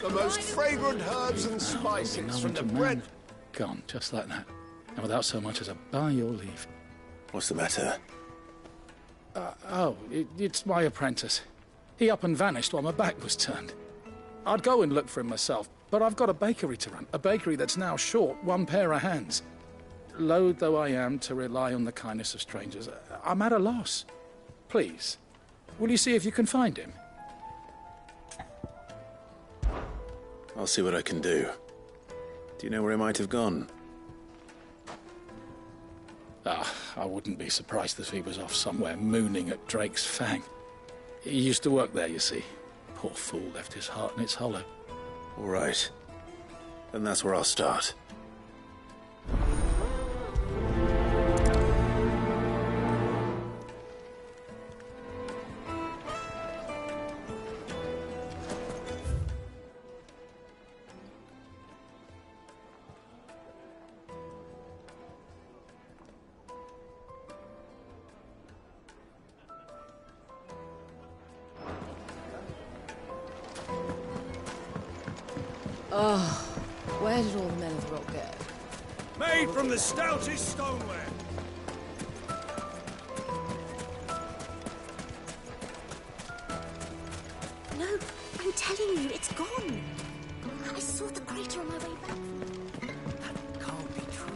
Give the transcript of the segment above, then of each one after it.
The most fragrant herbs and spices from the bread... Gone, just like that. And without so much as a by your leave. What's the matter? It's my apprentice. He up and vanished while my back was turned. I'd go and look for him myself, but I've got a bakery to run. A bakery that's now short one pair of hands. Loath though I am to rely on the kindness of strangers, I'm at a loss. Please, will you see if you can find him? I'll see what I can do. Do you know where he might have gone? I wouldn't be surprised if he was off somewhere mooning at Drake's Fang. He used to work there, you see. Poor fool left his heart in its hollow. All right. Then that's where I'll start. Oh, where did all the men of the rock go? Made from the stoutest stoneware. No, I'm telling you, it's gone. I saw the crater on my way back. That can't be true.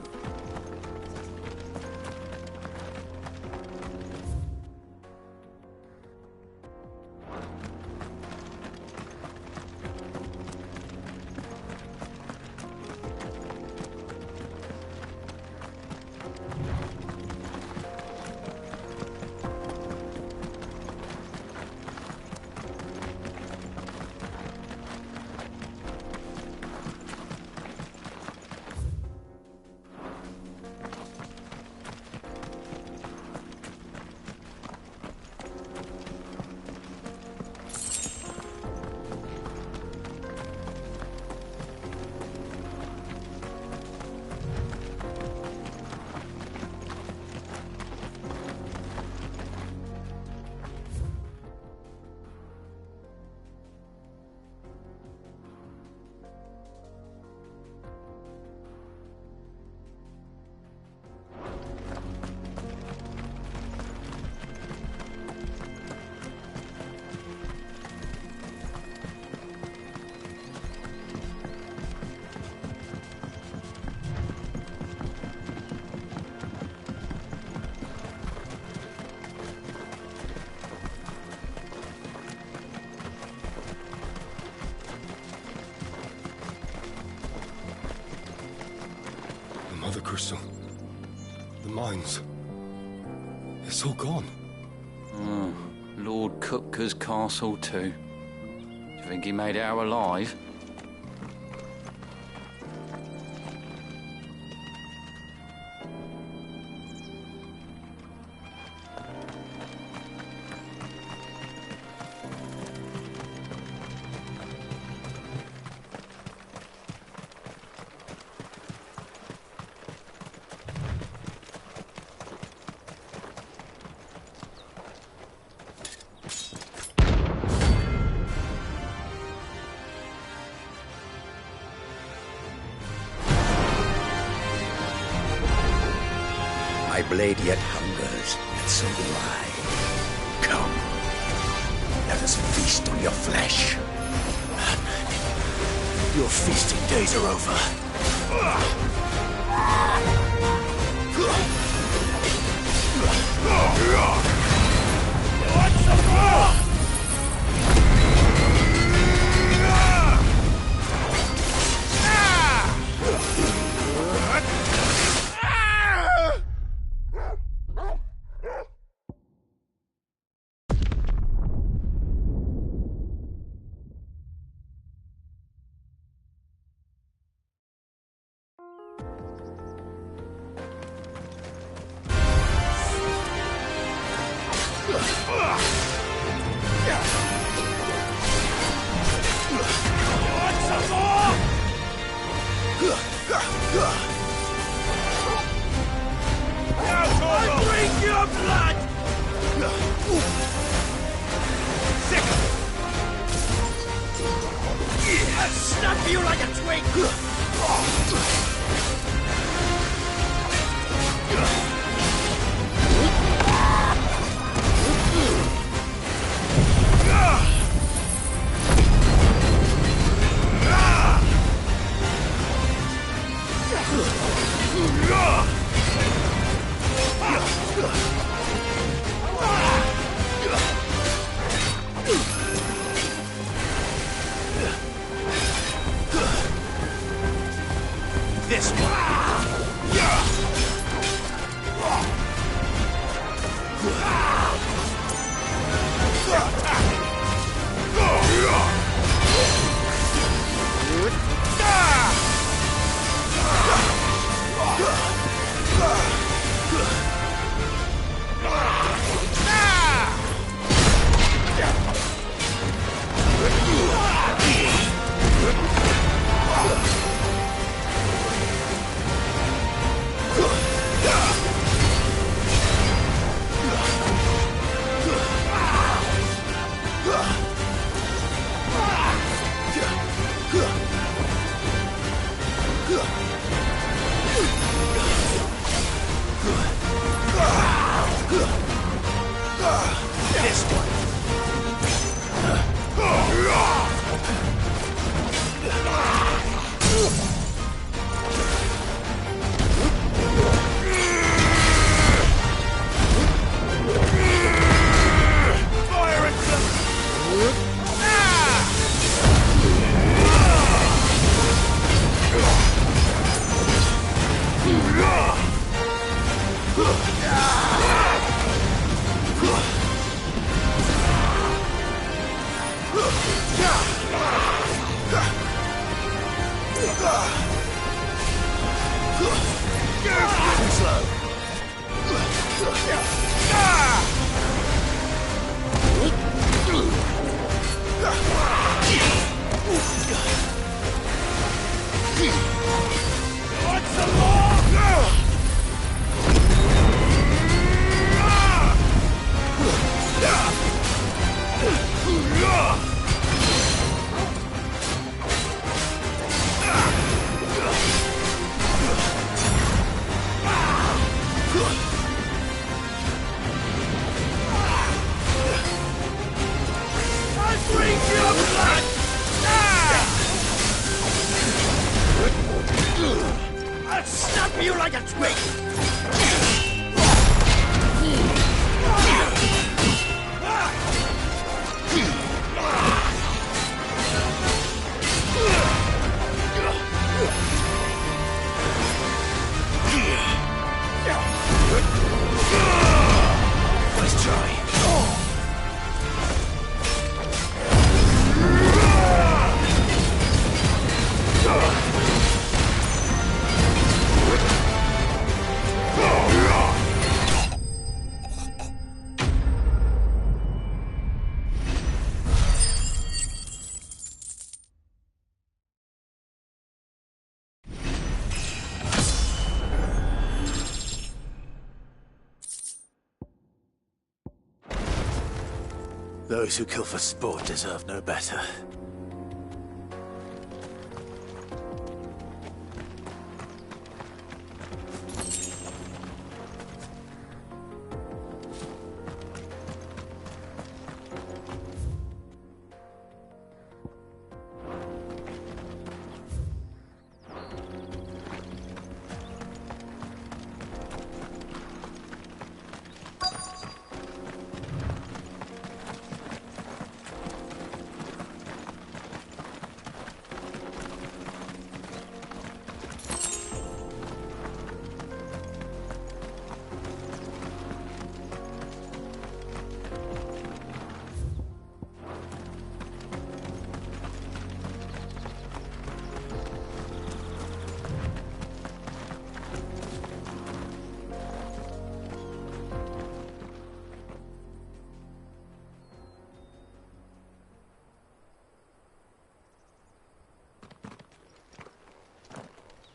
The crystal. The mines. It's all gone. Oh, Lord Cutker's castle too. Do you think he made it out alive? My blade yet hungers, and so do I. Come, let us feast on your flesh. Your feasting days are over. Let's snap you like a twig! This I'll snap you like a twig! Nice try. Those who kill for sport deserve no better.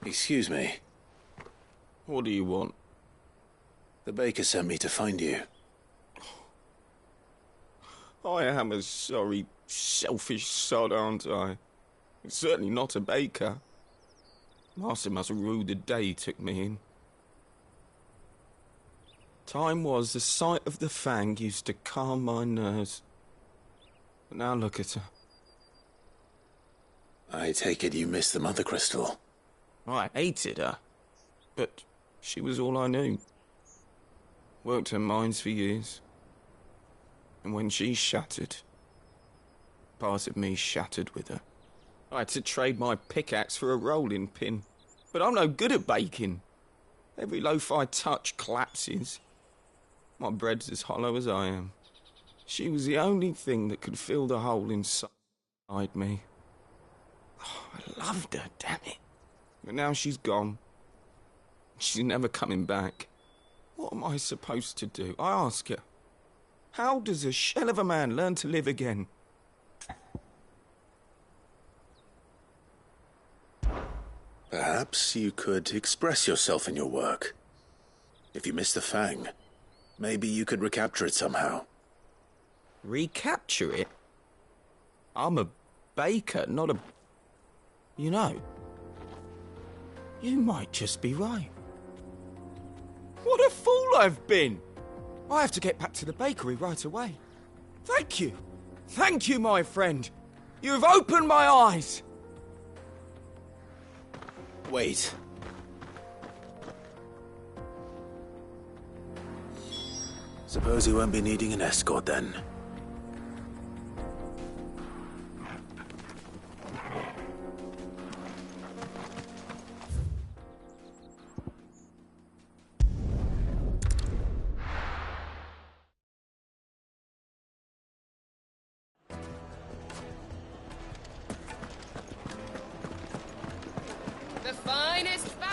Excuse me. What do you want? The baker sent me to find you. I am a sorry, selfish sod, aren't I? Certainly not a baker. Master must have ruled the day he took me in. Time was the sight of the Fang used to calm my nerves. But now look at her. I take it you miss the Mother Crystal. I hated her, but she was all I knew. Worked her mines for years. And when she shattered, part of me shattered with her. I had to trade my pickaxe for a rolling pin. But I'm no good at baking. Every loaf I touch collapses. My bread's as hollow as I am. She was the only thing that could fill the hole inside me. Oh, I loved her, damn it. But now she's gone. She's never coming back. What am I supposed to do? I ask her. How does a shell of a man learn to live again? Perhaps you could express yourself in your work. If you miss the Fang, maybe you could recapture it somehow. Recapture it? I'm a baker, not a... You know, you might just be right. What a fool I've been! I have to get back to the bakery right away. Thank you. Thank you, my friend. You've opened my eyes. Wait. Suppose you won't be needing an escort then.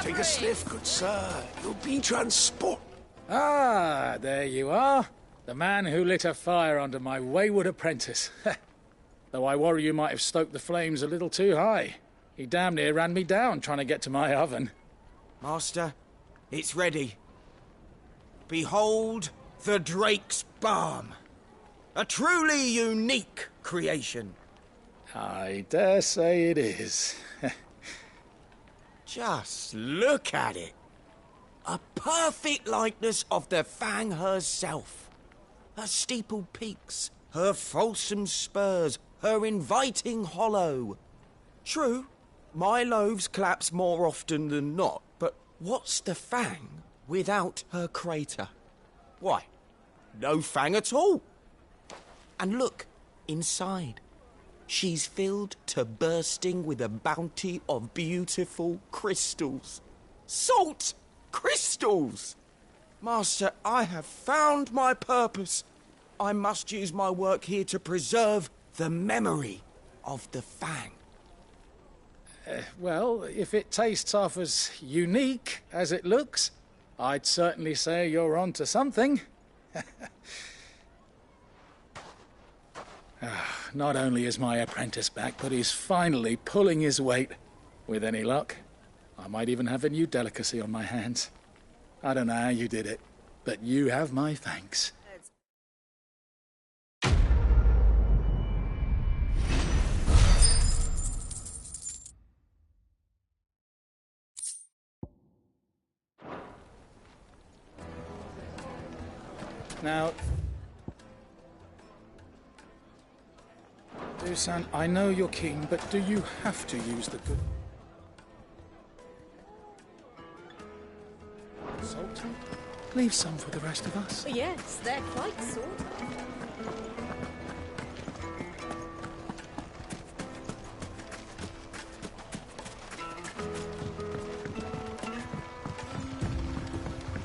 Take a sniff, good sir. You'll be transport. Ah, there you are. The man who lit a fire under my wayward apprentice. Though I worry you might have stoked the flames a little too high. He damn near ran me down trying to get to my oven. Master, it's ready. Behold the Drake's Balm. A truly unique creation. I dare say it is. Just look at it. A perfect likeness of the Fang herself. Her steepled peaks, her fulsome spurs, her inviting hollow. True, my loaves collapse more often than not, but what's the Fang without her crater? Why, no Fang at all. And look, inside. She's filled to bursting with a bounty of beautiful crystals. Salt crystals! Master, I have found my purpose. I must use my work here to preserve the memory of the Fang. Well, if it tastes half as unique as it looks, I'd certainly say you're on to something. Not only is my apprentice back, but he's finally pulling his weight. With any luck, I might even have a new delicacy on my hands. I don't know how you did it, but you have my thanks. Now, Dusan, I know you're keen, but do you have to use the good... Salt? Leave some for the rest of us. Yes, they're quite sort.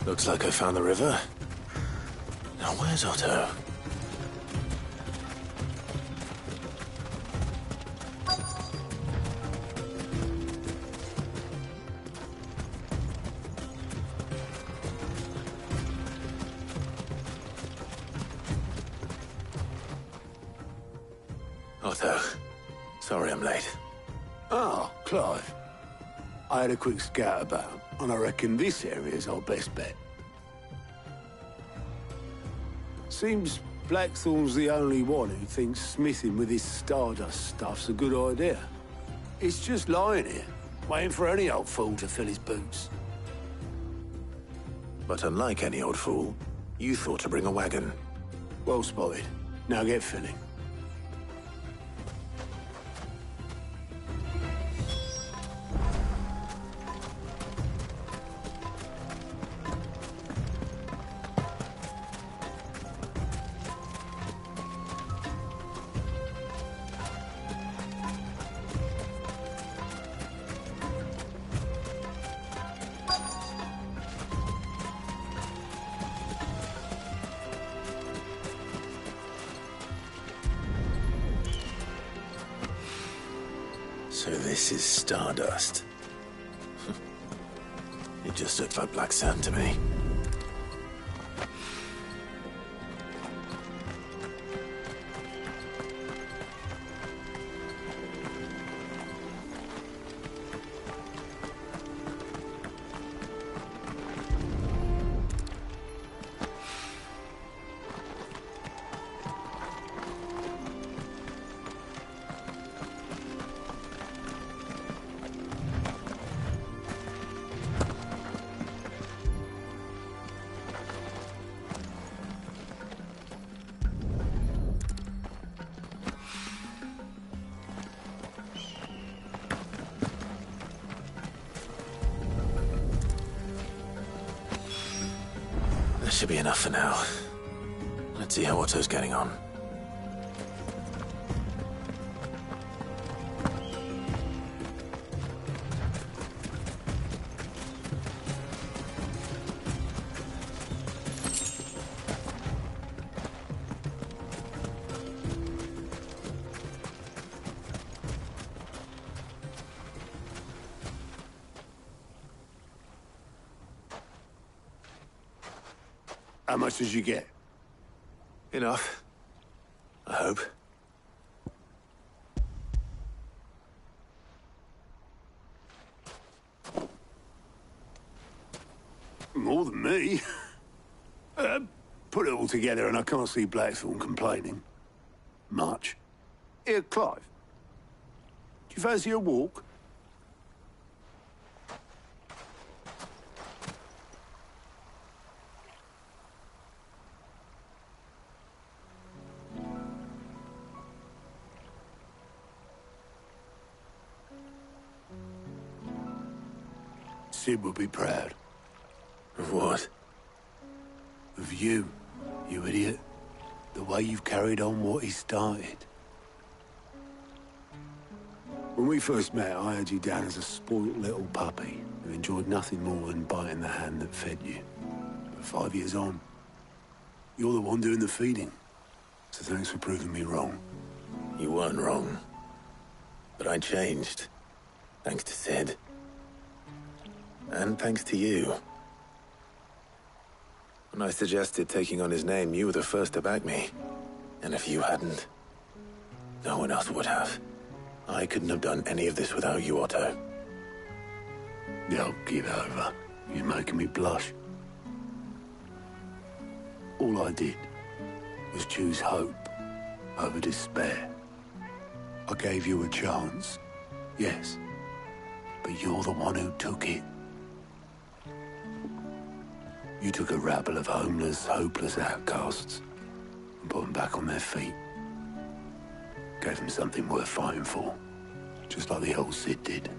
Looks like I found the river. Now where's Otto? Otto, sorry I'm late. Ah, Clive. I had a quick scout about, and I reckon this area's our best bet. Seems Blackthorn's the only one who thinks smithing with his Stardust stuff's a good idea. It's just lying here, waiting for any old fool to fill his boots. But unlike any old fool, you thought to bring a wagon. Well spotted. Now get filling. So this is stardust. It just looks like black sand to me. That should be enough for now. Let's see how Otto's getting on. How much did you get? Enough. I hope. More than me. Put it all together and I can't see Blackthorn complaining. Much. Here, Clive. Do you fancy a walk? Sid would be proud. Of what? Of you, you idiot. The way you've carried on what he started. When we first met, I had you down as a spoilt little puppy who enjoyed nothing more than biting the hand that fed you. But 5 years on, you're the one doing the feeding. So thanks for proving me wrong. You weren't wrong. But I changed. Thanks to Sid. And thanks to you. When I suggested taking on his name, you were the first to back me. And if you hadn't, no one else would have. I couldn't have done any of this without you, Otto. Don't give over. You're making me blush. All I did was choose hope over despair. I gave you a chance, yes, but you're the one who took it. You took a rabble of homeless, hopeless outcasts and put them back on their feet. Gave them something worth fighting for, just like the old Sid did.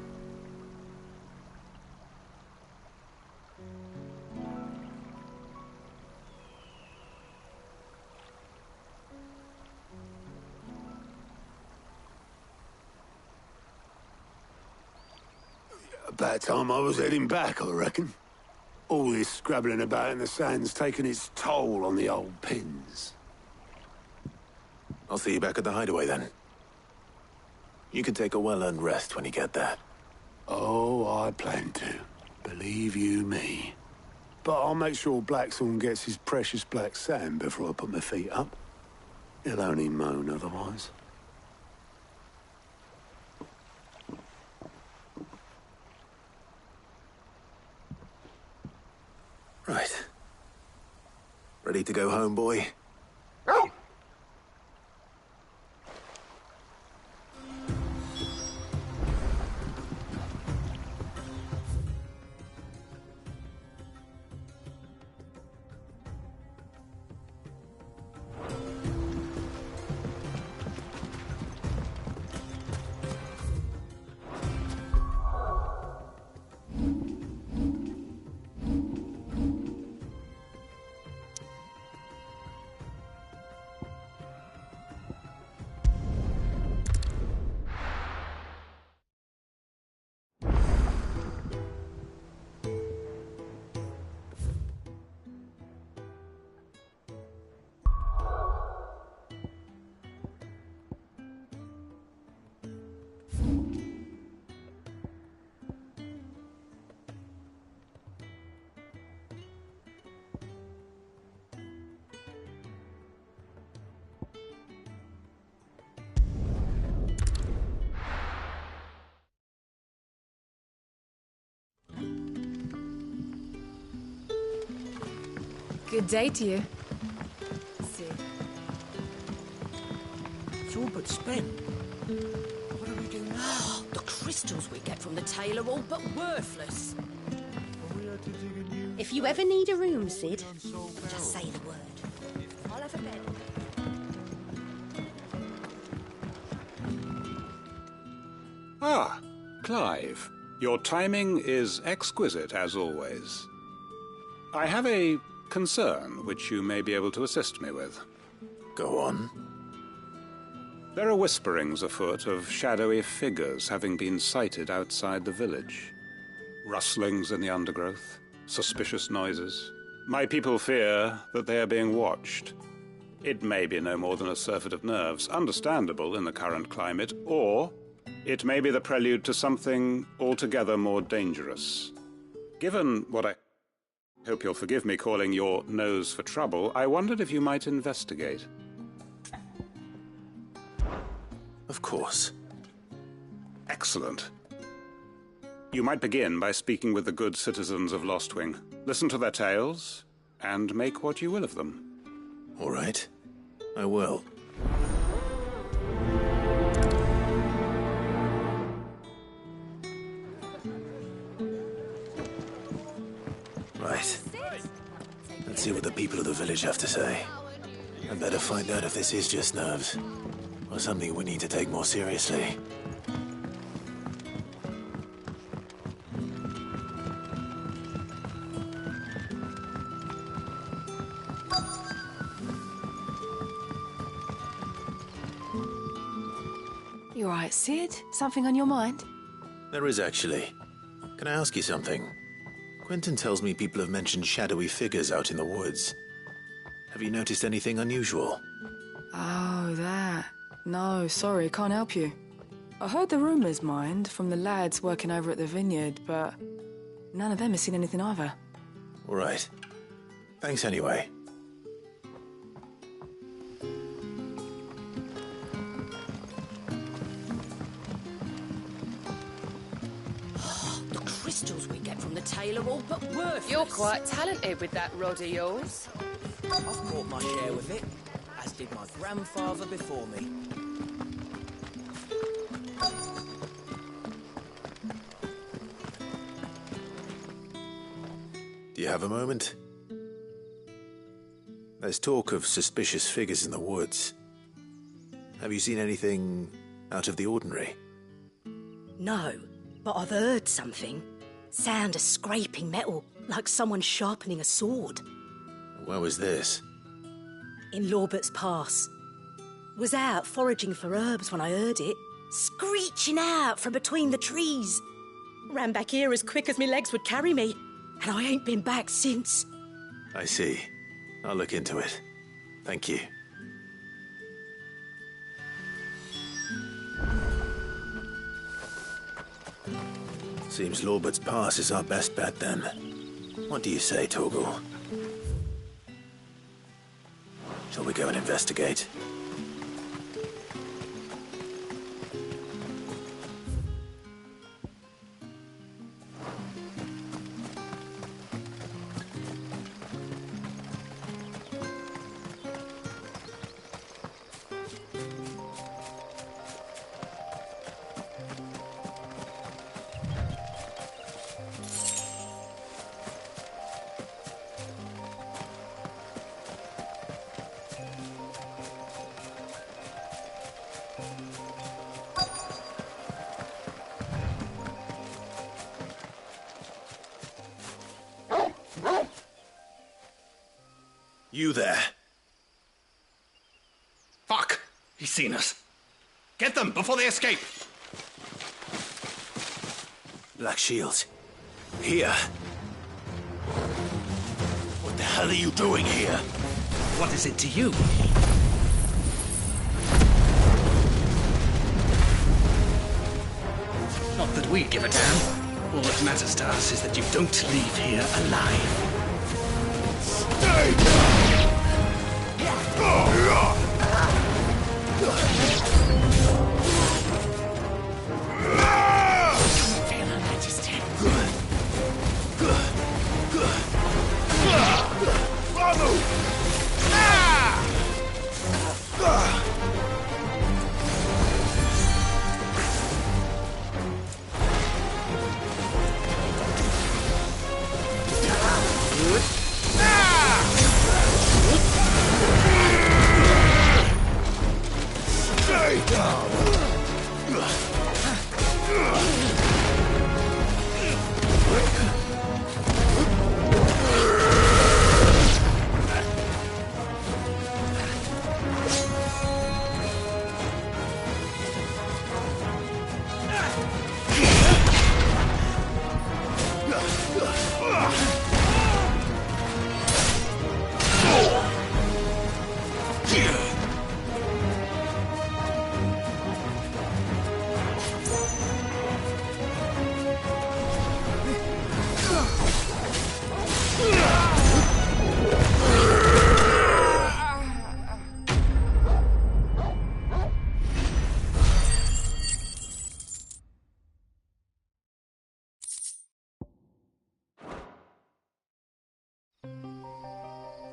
About time I was heading back, I reckon. All this scrabbling about in the sand's taken its toll on the old pins. I'll see you back at the hideaway then. You can take a well-earned rest when you get there. Oh, I plan to. Believe you me. But I'll make sure Blackthorn gets his precious black sand before I put my feet up. He'll only moan otherwise. Right. Ready to go home, boy? Good day to you. Sid. It's all but spent. What do we do now? The crystals we get from the tail are all but worthless. If you ever need a room, Sid, just say the word. I'll have a bed. Ah, Clive. Your timing is exquisite, as always. I have a concern which you may be able to assist me with. Go on. There are whisperings afoot of shadowy figures having been sighted outside the village. Rustlings in the undergrowth, suspicious noises. My people fear that they are being watched. It may be no more than a surfeit of nerves, understandable in the current climate, or it may be the prelude to something altogether more dangerous. Given what I hope you'll forgive me calling your nose for trouble, I wondered if you might investigate. Of course. Excellent. You might begin by speaking with the good citizens of Lostwing. Listen to their tales, and make what you will of them. All right. I will. Right. Let's see what the people of the village have to say. I'd better find out if this is just nerves, or something we need to take more seriously. You all right, Sid? Something on your mind? There is, actually. Can I ask you something? Quentin tells me people have mentioned shadowy figures out in the woods. Have you noticed anything unusual? Oh, that. No, sorry, can't help you. I heard the rumours, mind, from the lads working over at the vineyard, but none of them has seen anything either. All right. Thanks anyway. The crystals we get from the tail are all but worthless. You're quite talented with that rod of yours. I've caught my share with it, as did my grandfather before me. Do you have a moment? There's talk of suspicious figures in the woods. Have you seen anything out of the ordinary? No, but I've heard something. Sound of scraping metal, like someone sharpening a sword. Where was this? In Lorbert's Pass. Was out foraging for herbs when I heard it, screeching out from between the trees. Ran back here as quick as my legs would carry me, and I ain't been back since. I see. I'll look into it. Thank you. Seems Lorbert's Pass is our best bet then. What do you say, Torgal? Shall we go and investigate? You there? Fuck! He's seen us. Get them before they escape! Black Shields. Here. What the hell are you doing here? What is it to you? Not that we give a damn. All that matters to us is that you don't leave here alive. Stay down! Feel her majesty. Follow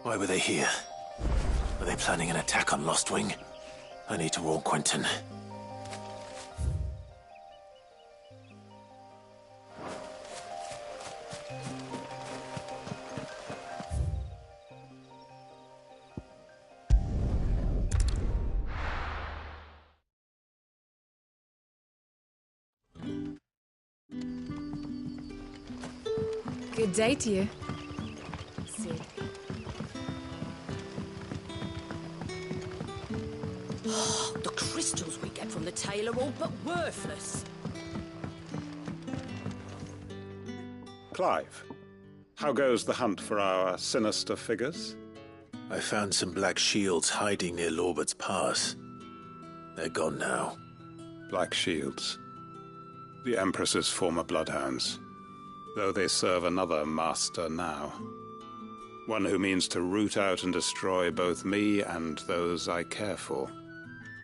Why were they here? Are they planning an attack on Lostwing? I need to warn Quentin. Good day to you. Sid. The crystals we get from the tail are all but worthless. Clive, how goes the hunt for our sinister figures? I found some black shields hiding near Lorbert's Pass. They're gone now. Black Shields. The Empress's former bloodhounds. Though they serve another master now. One who means to root out and destroy both me and those I care for.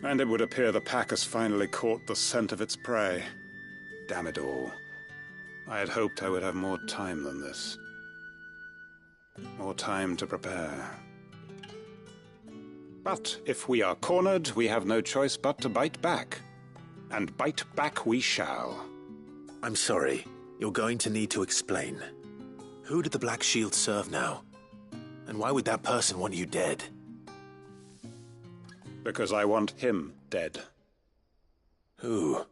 And it would appear the pack has finally caught the scent of its prey. Damn it all. I had hoped I would have more time than this. More time to prepare. But if we are cornered, we have no choice but to bite back. And bite back we shall. I'm sorry. You're going to need to explain. Who did the Black Shield serve now? And why would that person want you dead? Because I want him dead. Who?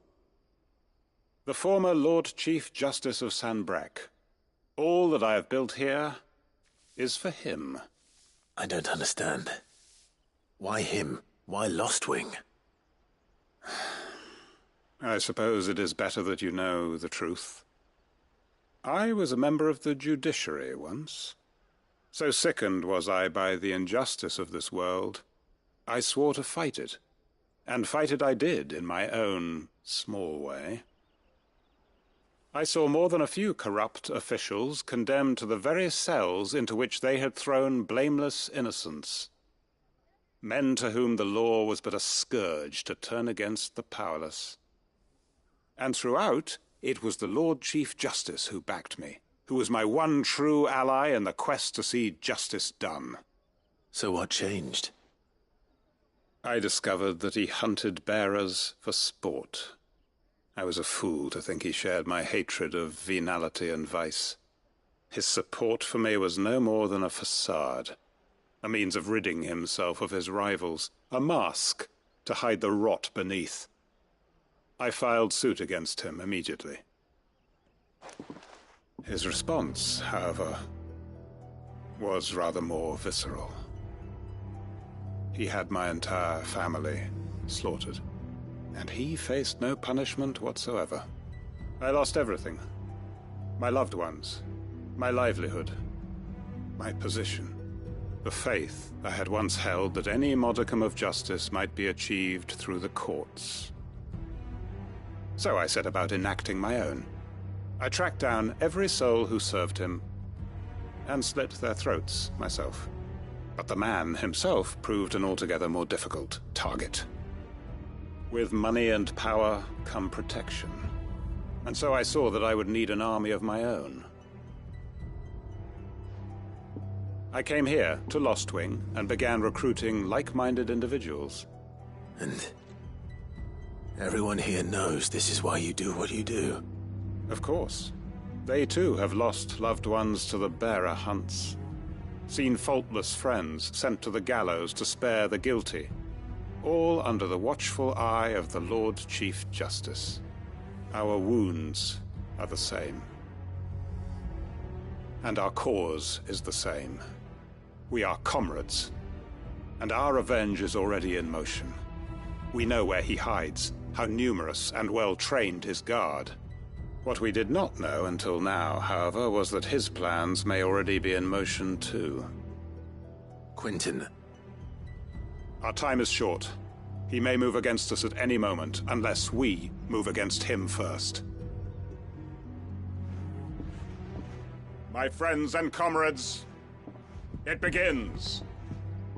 The former Lord Chief Justice of Sanbreque. All that I have built here is for him. I don't understand. Why him? Why Lostwing? I suppose it is better that you know the truth. I was a member of the judiciary once. So sickened was I by the injustice of this world, I swore to fight it. And fight it I did, in my own small way. I saw more than a few corrupt officials condemned to the very cells into which they had thrown blameless innocents. Men to whom the law was but a scourge to turn against the powerless. And throughout, it was the Lord Chief Justice who backed me, who was my one true ally in the quest to see justice done. So what changed? I discovered that he hunted bearers for sport. I was a fool to think he shared my hatred of venality and vice. His support for me was no more than a facade, a means of ridding himself of his rivals, a mask to hide the rot beneath. I filed suit against him immediately. His response, however, was rather more visceral. He had my entire family slaughtered, and he faced no punishment whatsoever. I lost everything. My loved ones, my livelihood, my position, the faith I had once held that any modicum of justice might be achieved through the courts. So I set about enacting my own. I tracked down every soul who served him, and slit their throats myself. But the man himself proved an altogether more difficult target. With money and power come protection, and so I saw that I would need an army of my own. I came here to Lostwing and began recruiting like-minded individuals. And everyone here knows this is why you do what you do. Of course. They too have lost loved ones to the bearer hunts. Seen faultless friends sent to the gallows to spare the guilty. All under the watchful eye of the Lord Chief Justice. Our wounds are the same. And our cause is the same. We are comrades. And our revenge is already in motion. We know where he hides, how numerous and well-trained his guard. What we did not know until now, however, was that his plans may already be in motion too. Quentin. Our time is short. He may move against us at any moment, unless we move against him first. My friends and comrades, it begins.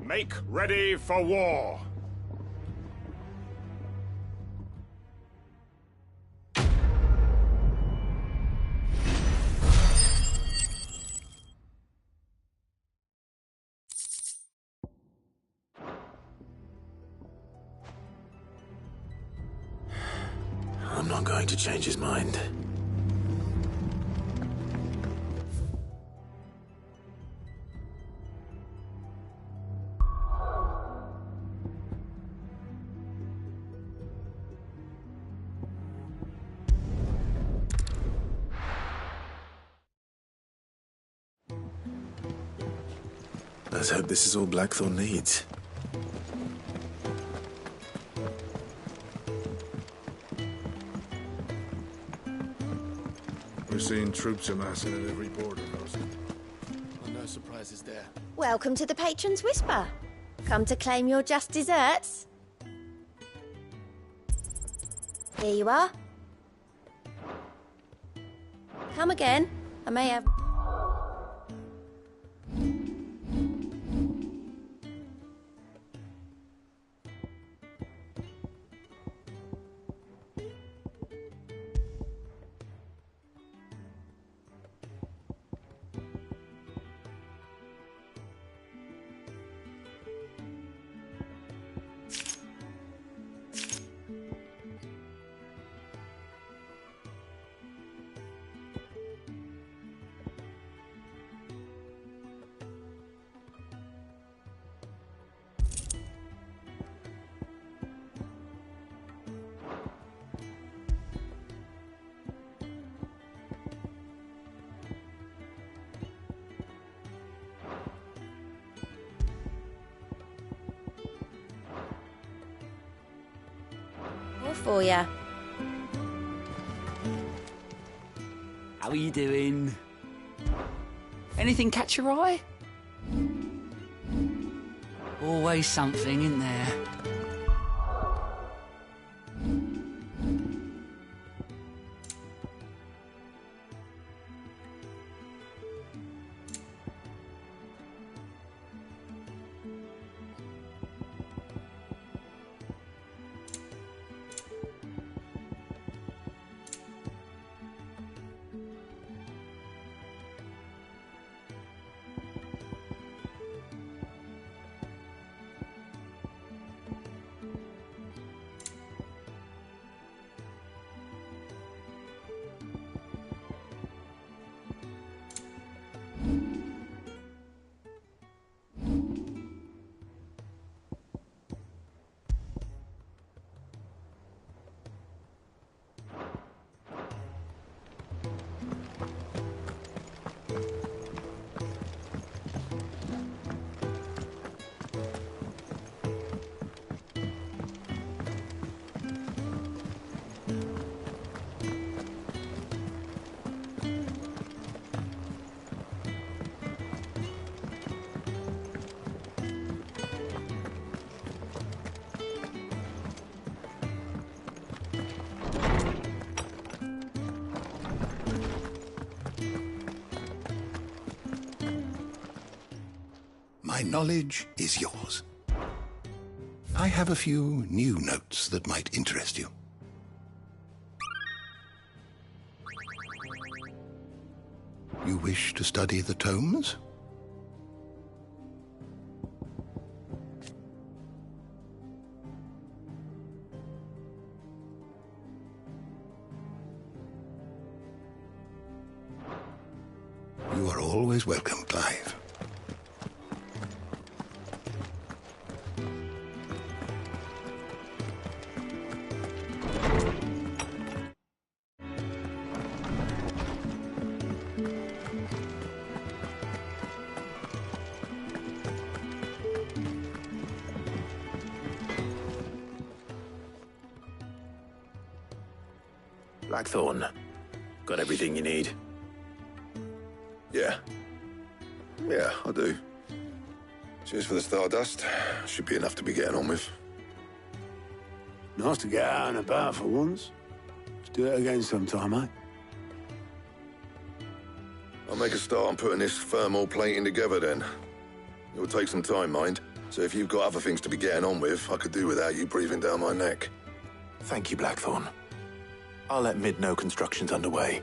Make ready for war. not going to change his mind. Let's hope this is all Blackthorn needs. We're seeing troops amassing at every border post. Well, no surprises there. Welcome to the Patron's Whisper. Come to claim your just desserts? Here you are. Come again. I may have... for ya. How are you doing? Anything catch your eye? Always something, isn't there? My knowledge is yours. I have a few new notes that might interest you. You wish to study the tomes? You are always welcome, Clive. Blackthorn, got everything you need? Yeah. Yeah, I do. Cheers for the stardust. Should be enough to be getting on with. Nice to get out and about for once. Let's do it again sometime, eh? I'll make a start on putting this thermal plating together then. It will take some time, mind. So if you've got other things to be getting on with, I could do without you breathing down my neck. Thank you, Blackthorn. I'll let Mid know construction's underway.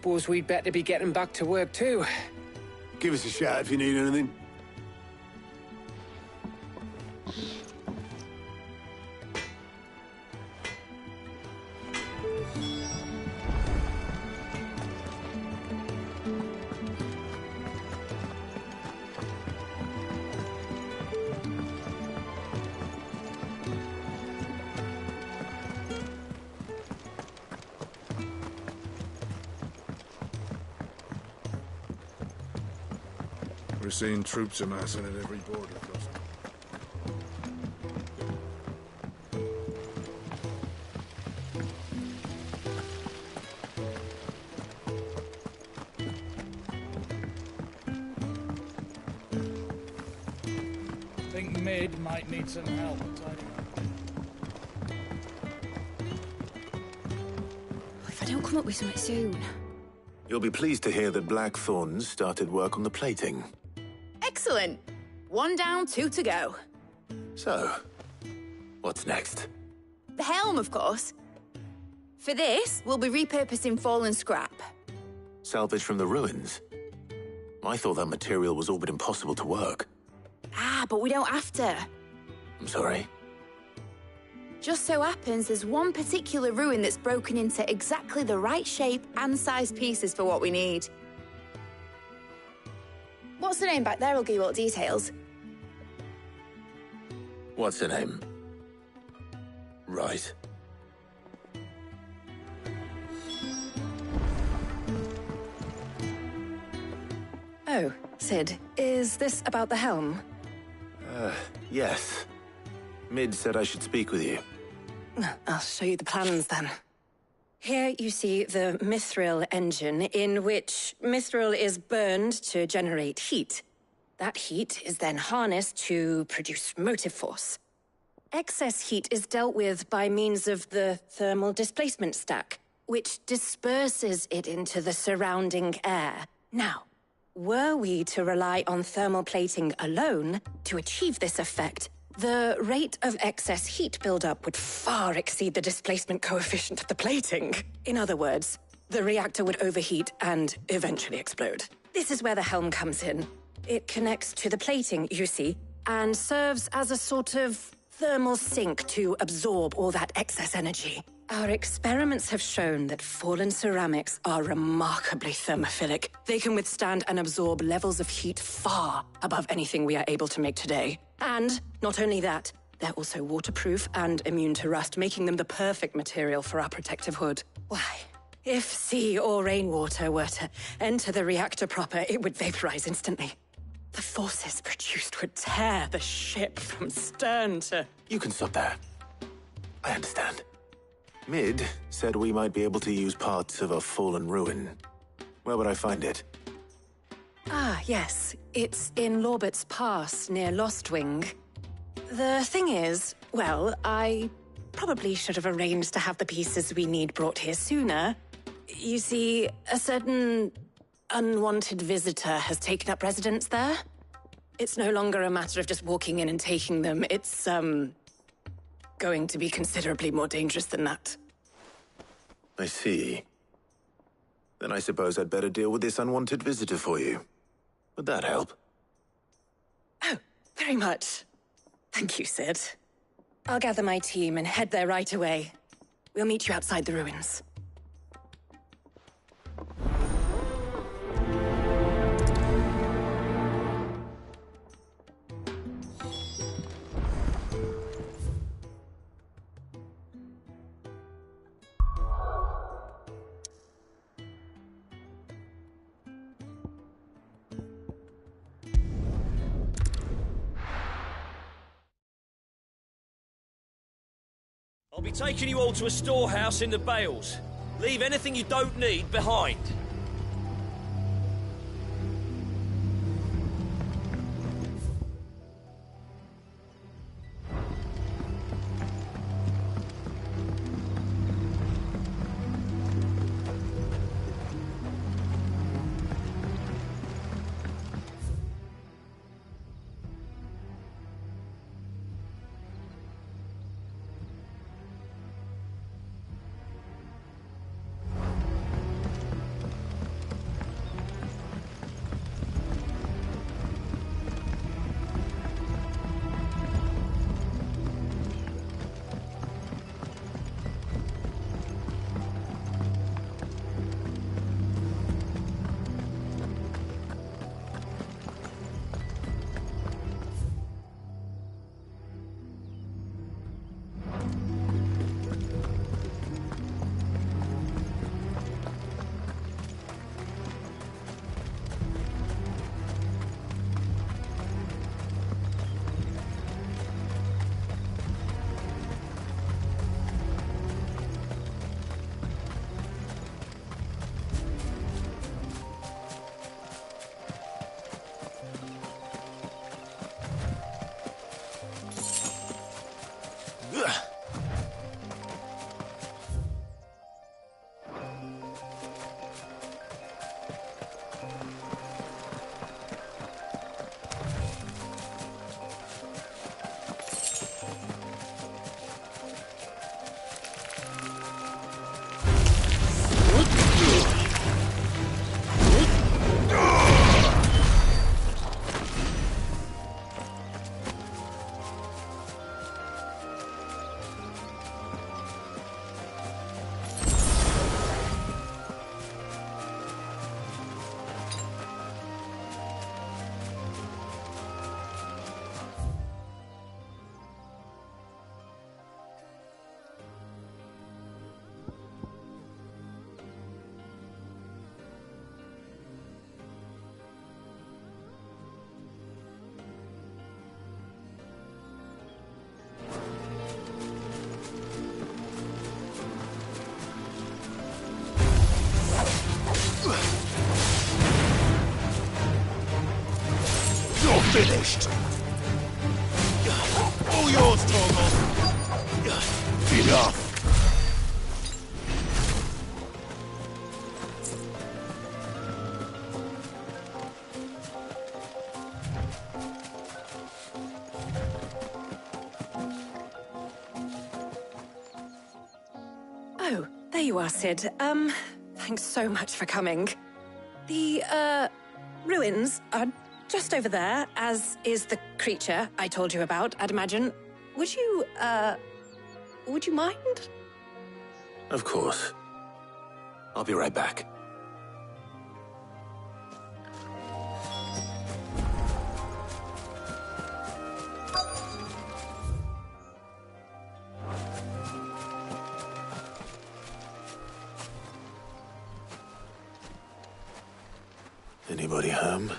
suppose we'd better be getting back to work too. Give us a shout if you need anything. We're seeing troops amassing at every border crossing. Think Mid might need some help tidying up. If I don't come up with something soon. You'll be pleased to hear that Blackthorn's started work on the plating. Excellent. 1 down, 2 to go. So, what's next? The helm, of course. For this, we'll be repurposing fallen scrap. Salvage from the ruins? I thought that material was all but impossible to work. Ah, but we don't have to. I'm sorry. Just so happens there's one particular ruin that's broken into exactly the right shape and size pieces for what we need. What's the name back there? I'll give you all the details. What's her name? Right. Oh, Sid, is this about the helm? Yes. Mid said I should speak with you. I'll show you the plans then. Here you see the mithril engine, in which mithril is burned to generate heat. That heat is then harnessed to produce motive force. Excess heat is dealt with by means of the thermal displacement stack, which disperses it into the surrounding air. Now, were we to rely on thermal plating alone to achieve this effect, the rate of excess heat buildup would far exceed the displacement coefficient of the plating. In other words, the reactor would overheat and eventually explode. This is where the helm comes in. It connects to the plating, you see, and serves as a sort of thermal sink to absorb all that excess energy. Our experiments have shown that fallen ceramics are remarkably thermophilic. They can withstand and absorb levels of heat far above anything we are able to make today. And not only that, they're also waterproof and immune to rust, making them the perfect material for our protective hood. Why, if sea or rainwater were to enter the reactor proper, it would vaporize instantly. The forces produced would tear the ship from stern to... You can stop there. I understand. Mid said we might be able to use parts of a fallen ruin. Where would I find it? Ah, yes. It's in Lorbert's Pass, near Lostwing. The thing is, well, I probably should have arranged to have the pieces we need brought here sooner. You see, a certain unwanted visitor has taken up residence there. It's no longer a matter of just walking in and taking them. It's, going to be considerably more dangerous than that. I see. Then I suppose I'd better deal with this unwanted visitor for you. Would that help? Oh, very much. Thank you, Sid. I'll gather my team and head there right away. We'll meet you outside the ruins. I'll be taking you all to a storehouse in the Bales. Leave anything you don't need behind. finished. All yours, Torgal. Enough. Oh, there you are, Sid. Thanks so much for coming. The, ruins are just over there, as is the creature I told you about, I'd imagine. Would you mind? Of course. I'll be right back. Anybody home?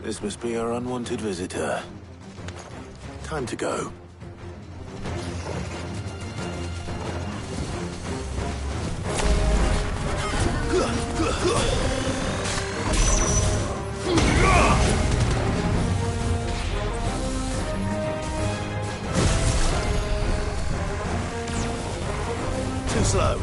This must be our unwanted visitor. Time to go. Too slow.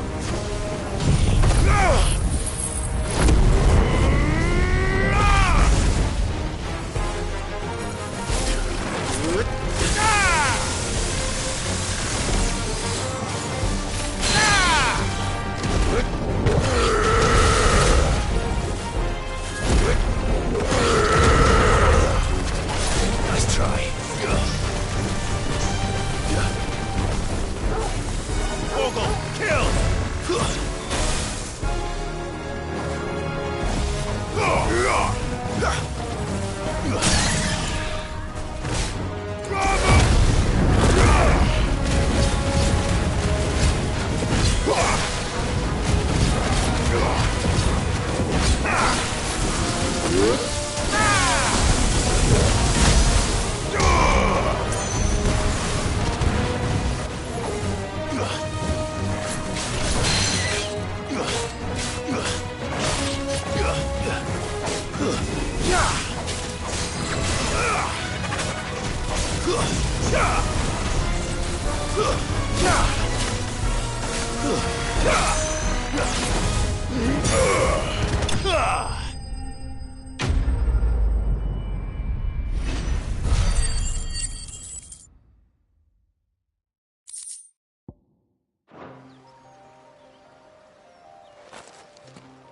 Nice try. Torgal, kill!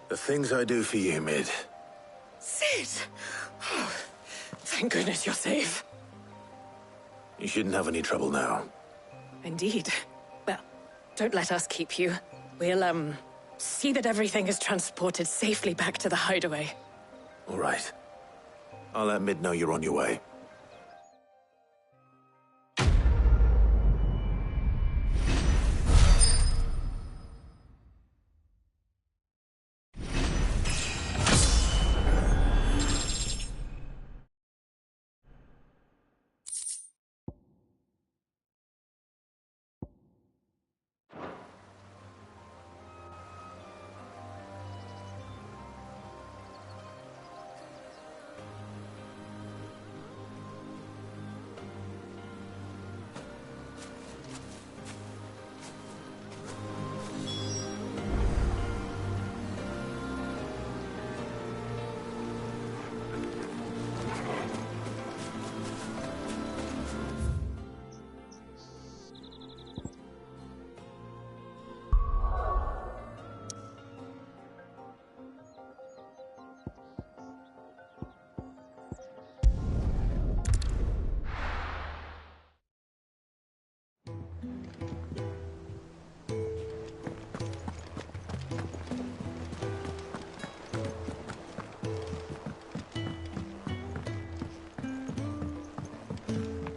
The things I do for you, Mid. Sid! Oh, thank goodness you're safe. You shouldn't have any trouble now. Indeed. Well, don't let us keep you. We'll, see that everything is transported safely back to the hideaway. All right. I'll let Mid know you're on your way.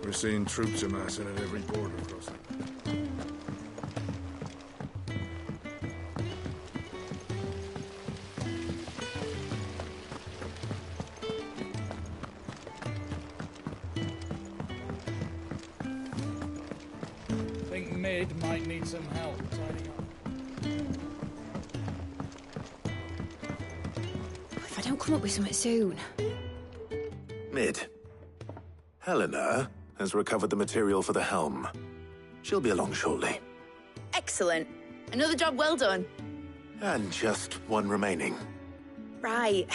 We're seeing troops amassing at every border crossing. Think Mid might need some help tidying up. If I don't come up with something soon. Mid. Helena has recovered the material for the helm. She'll be along shortly. Excellent. Another job well done. And just one remaining. Right.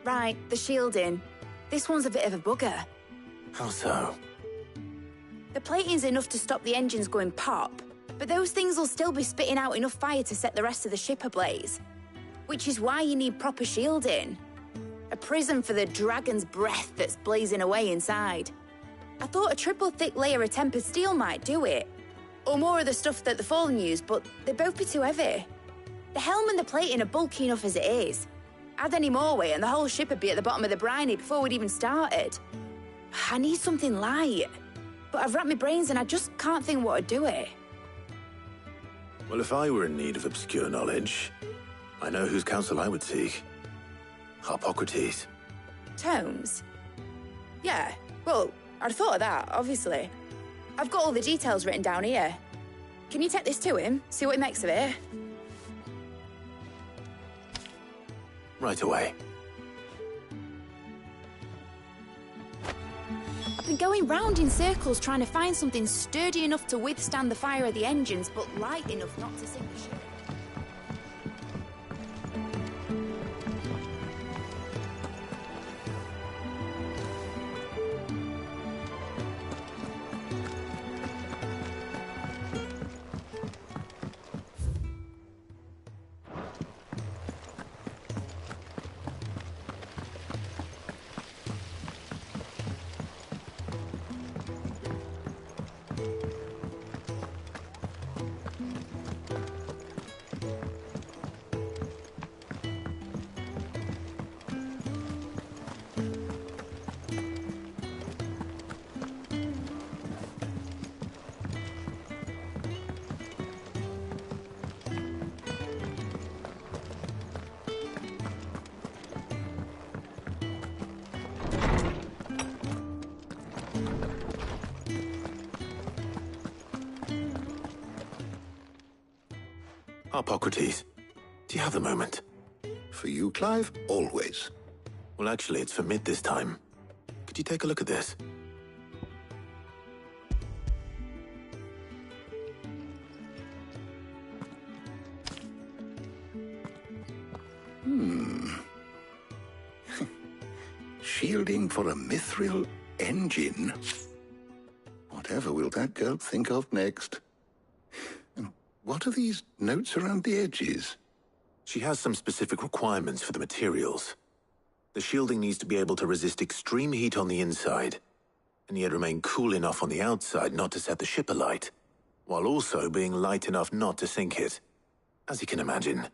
Right, the shielding. This one's a bit of a bugger. How so? The plating's enough to stop the engines going pop, but those things will still be spitting out enough fire to set the rest of the ship ablaze. Which is why you need proper shielding. A prison for the dragon's breath that's blazing away inside. I thought a triple thick layer of tempered steel might do it. Or more of the stuff that the Fallen use, but they'd both be too heavy. The helm and the plating are bulky enough as it is. Add any more weight and the whole ship would be at the bottom of the briny before we'd even started. I need something light. But I've racked my brains and I just can't think what would do it. Well, if I were in need of obscure knowledge, I know whose counsel I would seek. Harpocrates. Tomes? Yeah, well, I'd thought of that, obviously. I've got all the details written down here. Can you take this to him, see what he makes of it? Right away. I've been going round in circles trying to find something sturdy enough to withstand the fire of the engines, but light enough not to sink the ship. Harpocrates, do you have a moment? For you, Clive, always. Well, actually, it's for Mid this time. Could you take a look at this? Shielding for a mithril engine? Whatever will that girl think of next? And what are these notes around the edges? She has some specific requirements for the materials. The shielding needs to be able to resist extreme heat on the inside, and yet remain cool enough on the outside not to set the ship alight, while also being light enough not to sink it. As you can imagine,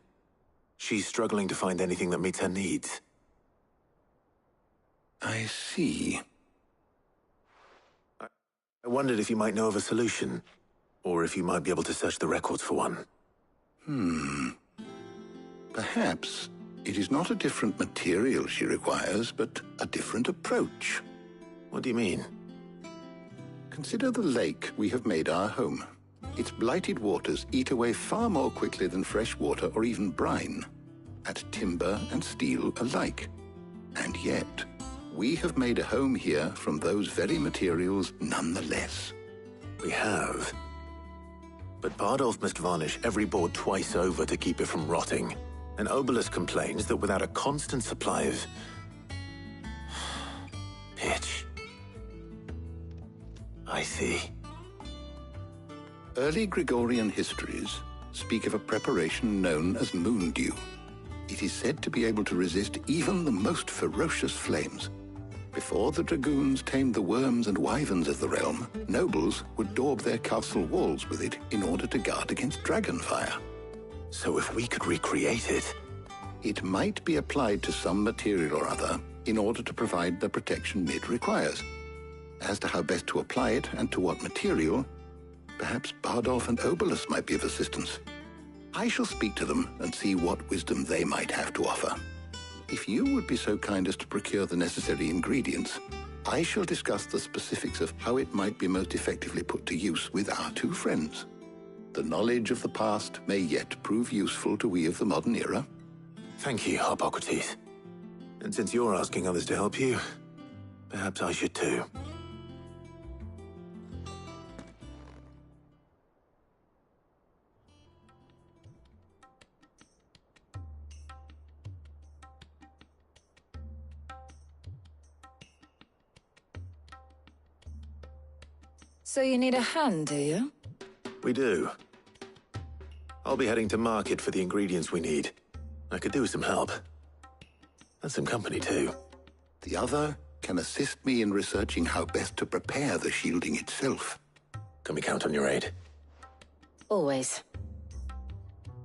she's struggling to find anything that meets her needs. I see. I wondered if you might know of a solution, or if you might be able to search the records for one. Perhaps it is not a different material she requires, but a different approach. What do you mean? Consider the lake we have made our home. Its blighted waters eat away far more quickly than fresh water or even brine, at timber and steel alike. And yet, we have made a home here from those very materials nonetheless. We have. But Bardolph must varnish every board twice over to keep it from rotting. And Obelus complains that without a constant supply of pitch. I see. Early Gregorian histories speak of a preparation known as moon dew. It is said to be able to resist even the most ferocious flames. Before the dragoons tamed the worms and wyverns of the realm, nobles would daub their castle walls with it in order to guard against dragon fire. So if we could recreate it... It might be applied to some material or other in order to provide the protection Mid requires. As to how best to apply it and to what material, perhaps Bardolph and Obelus might be of assistance. I shall speak to them and see what wisdom they might have to offer. If you would be so kind as to procure the necessary ingredients, I shall discuss the specifics of how it might be most effectively put to use with our two friends. The knowledge of the past may yet prove useful to we of the modern era. Thank you, Hippocrates. And since you're asking others to help you, perhaps I should too. So you need a hand, do you? We do. I'll be heading to market for the ingredients we need. I could do with some help. And some company, too. The other can assist me in researching how best to prepare the shielding itself. Can we count on your aid? Always.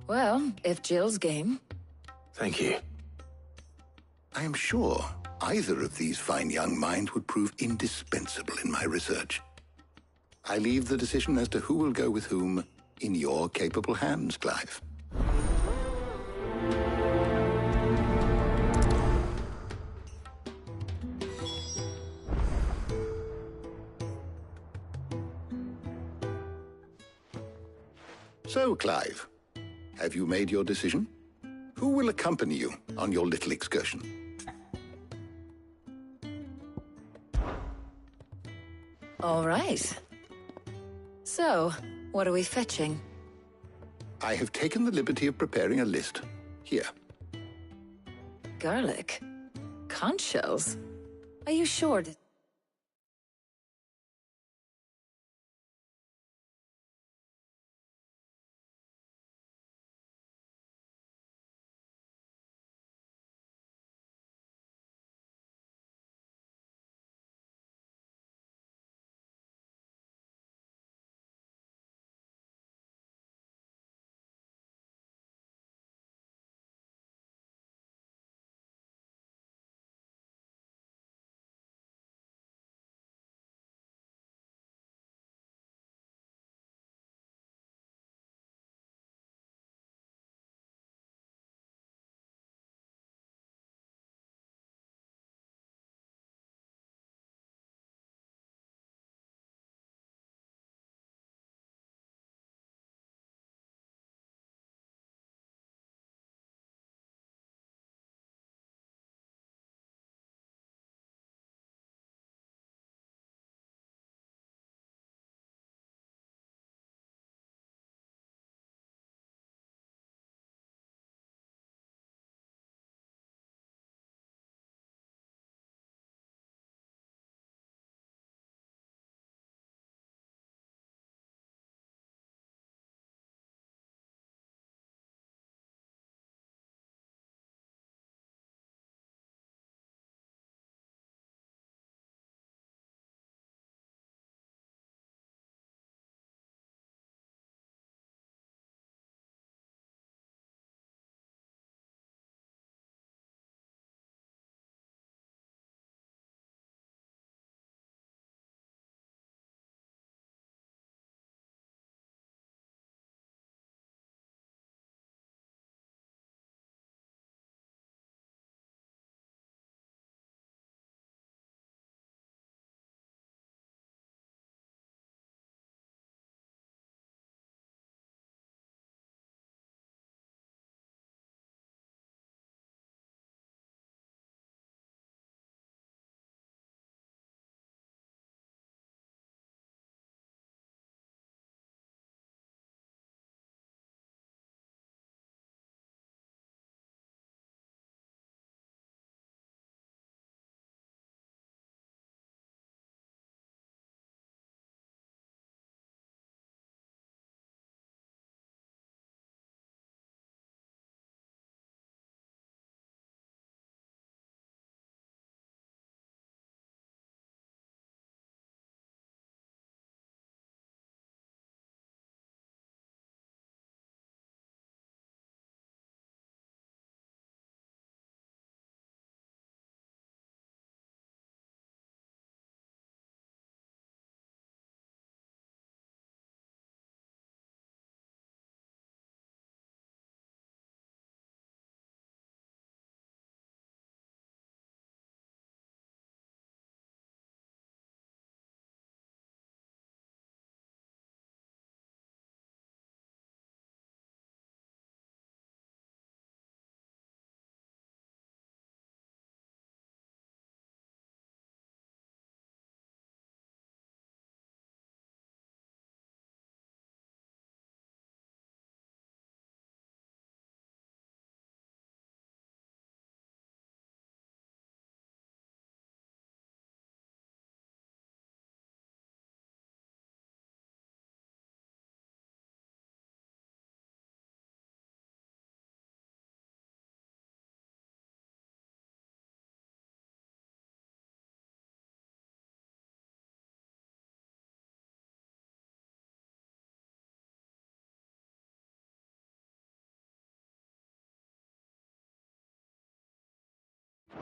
Well, if Jill's game. Thank you. I am sure either of these fine young minds would prove indispensable in my research. I leave the decision as to who will go with whom in your capable hands, Clive. So, Clive, have you made your decision? Who will accompany you on your little excursion? All right. So, what are we fetching? I have taken the liberty of preparing a list. Here. Garlic? Conch shells? Are you sure that...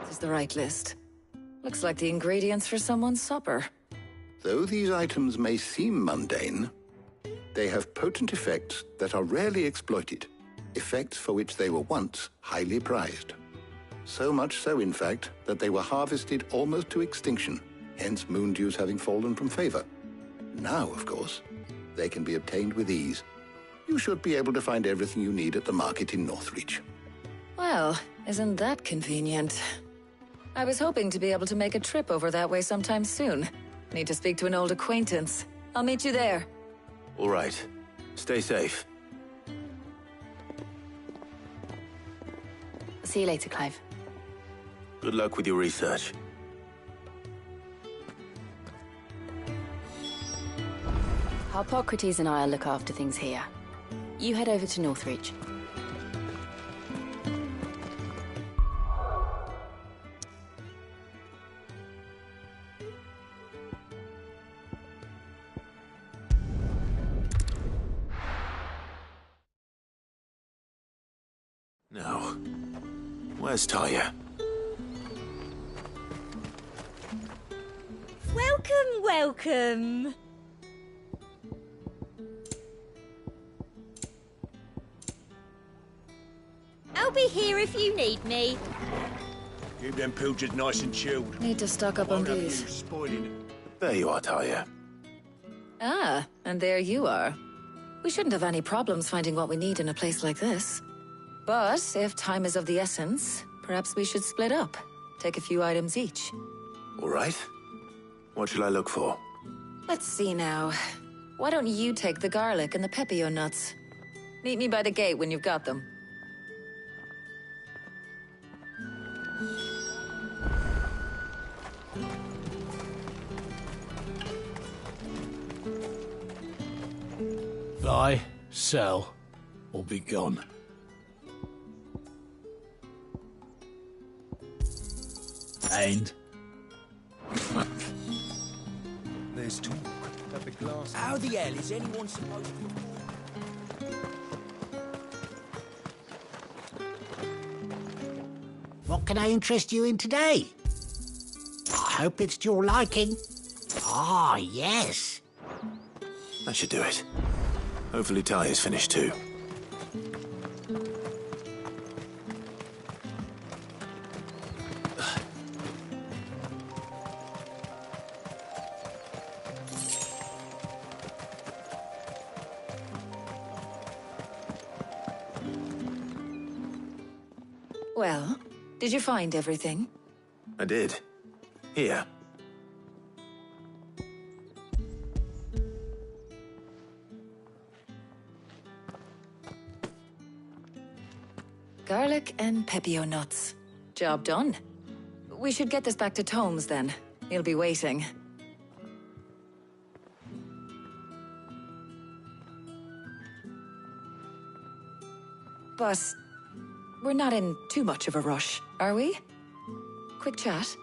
This is the right list. Looks like the ingredients for someone's supper. Though these items may seem mundane, they have potent effects that are rarely exploited, effects for which they were once highly prized. So much so, in fact, that they were harvested almost to extinction, hence moondews having fallen from favor. Now, of course, they can be obtained with ease. You should be able to find everything you need at the market in Northreach. Well, isn't that convenient? I was hoping to be able to make a trip over that way sometime soon. Need to speak to an old acquaintance. I'll meet you there. All right. Stay safe. See you later, Clive. Good luck with your research. Harpocrates and I'll look after things here. You head over to Northreach. Now, where's Taya? Welcome, welcome. I'll be here if you need me. Keep them pilchards nice and chilled. Need to stock up on Won't have you these. spoiling it. There you are, Taya. Ah, and there you are. We shouldn't have any problems finding what we need in a place like this. But if time is of the essence, perhaps we should split up. Take a few items each. All right. What shall I look for? Let's see now. Why don't you take the garlic and the pepio nuts? Meet me by the gate when you've got them. Buy, sell, or be gone. And There's talk. How the hell is anyone supposed to... What can I interest you in today? I hope it's to your liking. Ah, yes. That should do it. Hopefully Taya's finished too. Well, did you find everything? I did. Here. Garlic and pepio nuts. Job done. We should get this back to Tomes then. He'll be waiting. But we're not in too much of a rush, are we? Quick chat.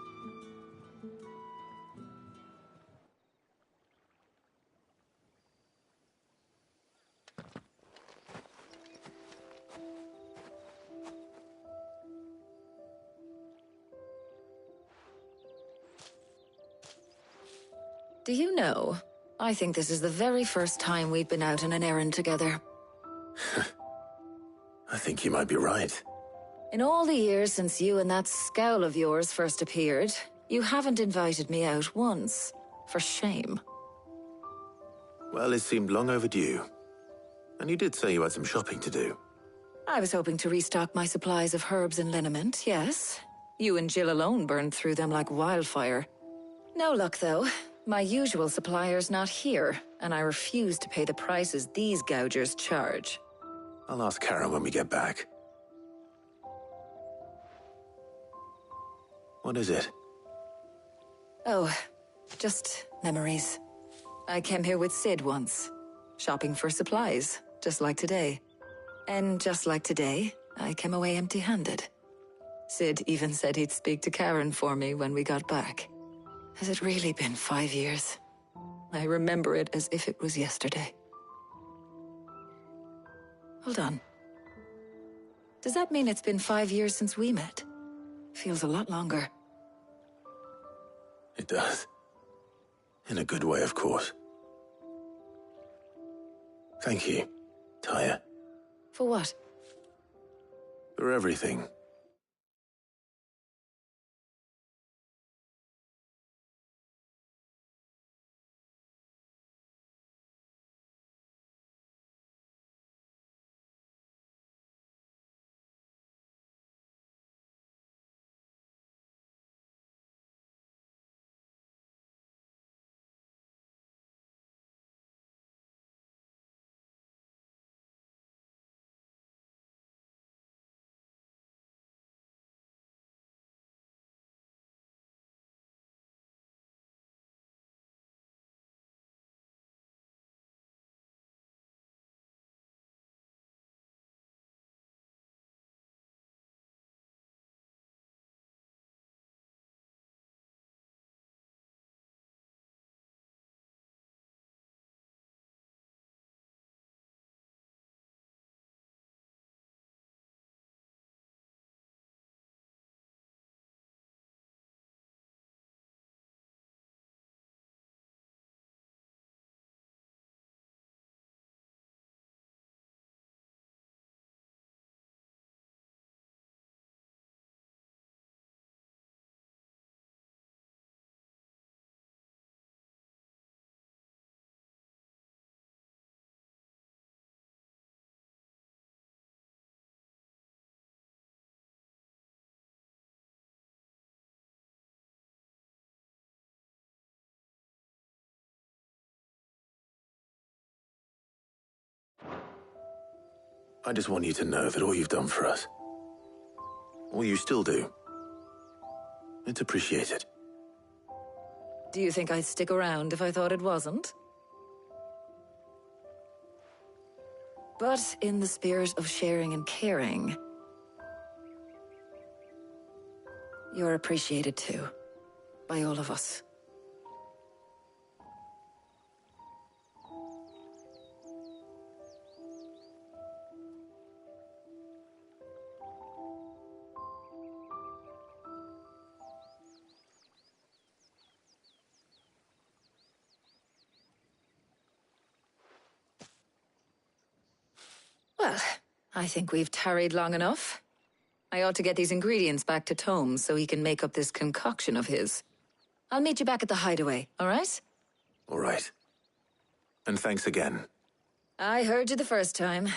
Do you know, I think this is the very first time we've been out on an errand together. I think you might be right. In all the years since you and that scowl of yours first appeared, you haven't invited me out once. For shame. Well, it seemed long overdue. And you did say you had some shopping to do. I was hoping to restock my supplies of herbs and liniment, yes. You and Jill alone burned through them like wildfire. No luck, though. My usual supplier's not here, and I refuse to pay the prices these gougers charge. I'll ask Karen when we get back. What is it? Oh, just memories. I came here with Sid once, shopping for supplies, just like today. And just like today, I came away empty-handed. Sid even said he'd speak to Karen for me when we got back. Has it really been 5 years? I remember it as if it was yesterday. Hold on. Does that mean it's been 5 years since we met? Feels a lot longer. It does. In a good way, of course. Thank you, Tyre. For what? For everything. I just want you to know that all you've done for us, all you still do, it's appreciated. Do you think I'd stick around if I thought it wasn't? But in the spirit of sharing and caring, you're appreciated too, by all of us. Well, I think we've tarried long enough. I ought to get these ingredients back to Tome so he can make up this concoction of his. I'll meet you back at the hideaway, all right? All right. And thanks again. I heard you the first time.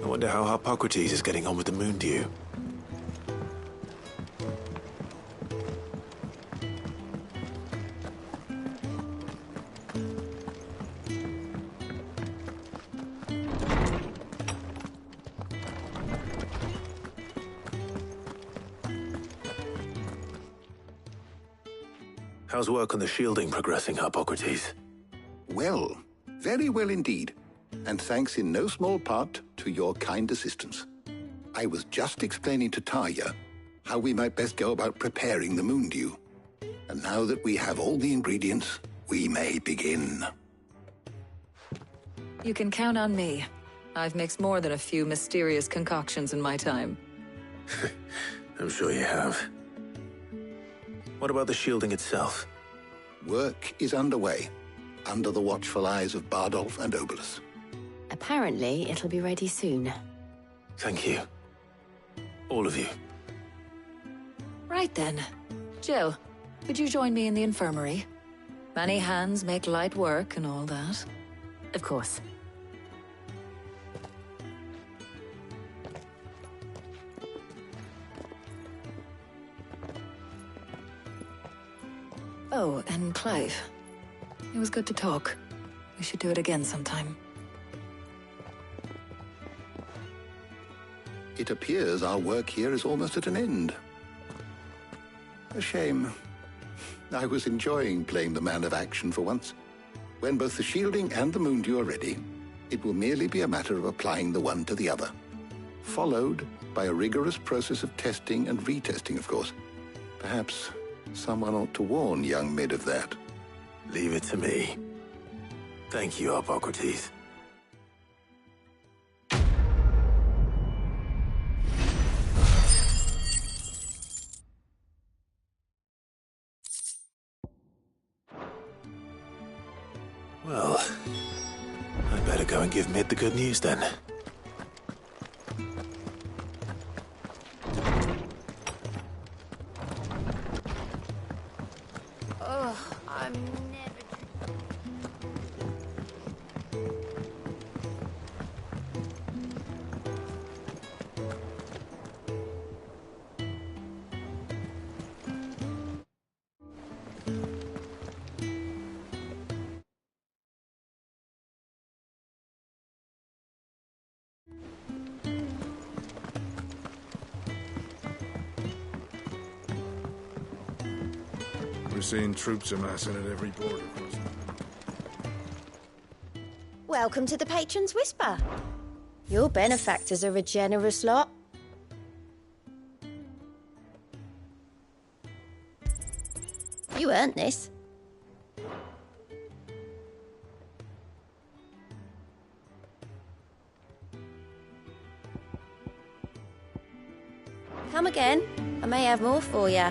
I wonder how Hippocrates is getting on with the moon dew. How's work on the shielding progressing, Hippocrates? Well, very well indeed. And thanks in no small part to your kind assistance. I was just explaining to Tarja how we might best go about preparing the moon dew. And now that we have all the ingredients, we may begin. You can count on me. I've mixed more than a few mysterious concoctions in my time. I'm sure you have. What about the shielding itself? Work is underway, under the watchful eyes of Bardolph and Obolus. Apparently, it'll be ready soon. Thank you. All of you. Right then. Jill, could you join me in the infirmary? Many hands make light work and all that. Of course. Oh, and Clive. It was good to talk. We should do it again sometime. It appears our work here is almost at an end. A shame. I was enjoying playing the man of action for once. When both the shielding and the moondew are ready, it will merely be a matter of applying the one to the other, followed by a rigorous process of testing and retesting, of course. Perhaps someone ought to warn young Mid of that. Leave it to me. Thank you, Hippocrates. Well, I better go and give Mid the good news then. Ugh, I'm never... We're seeing troops amassing at every border crossing. Welcome to the Patron's Whisper. Your benefactors are a generous lot. You earned this. Come again. I may have more for you.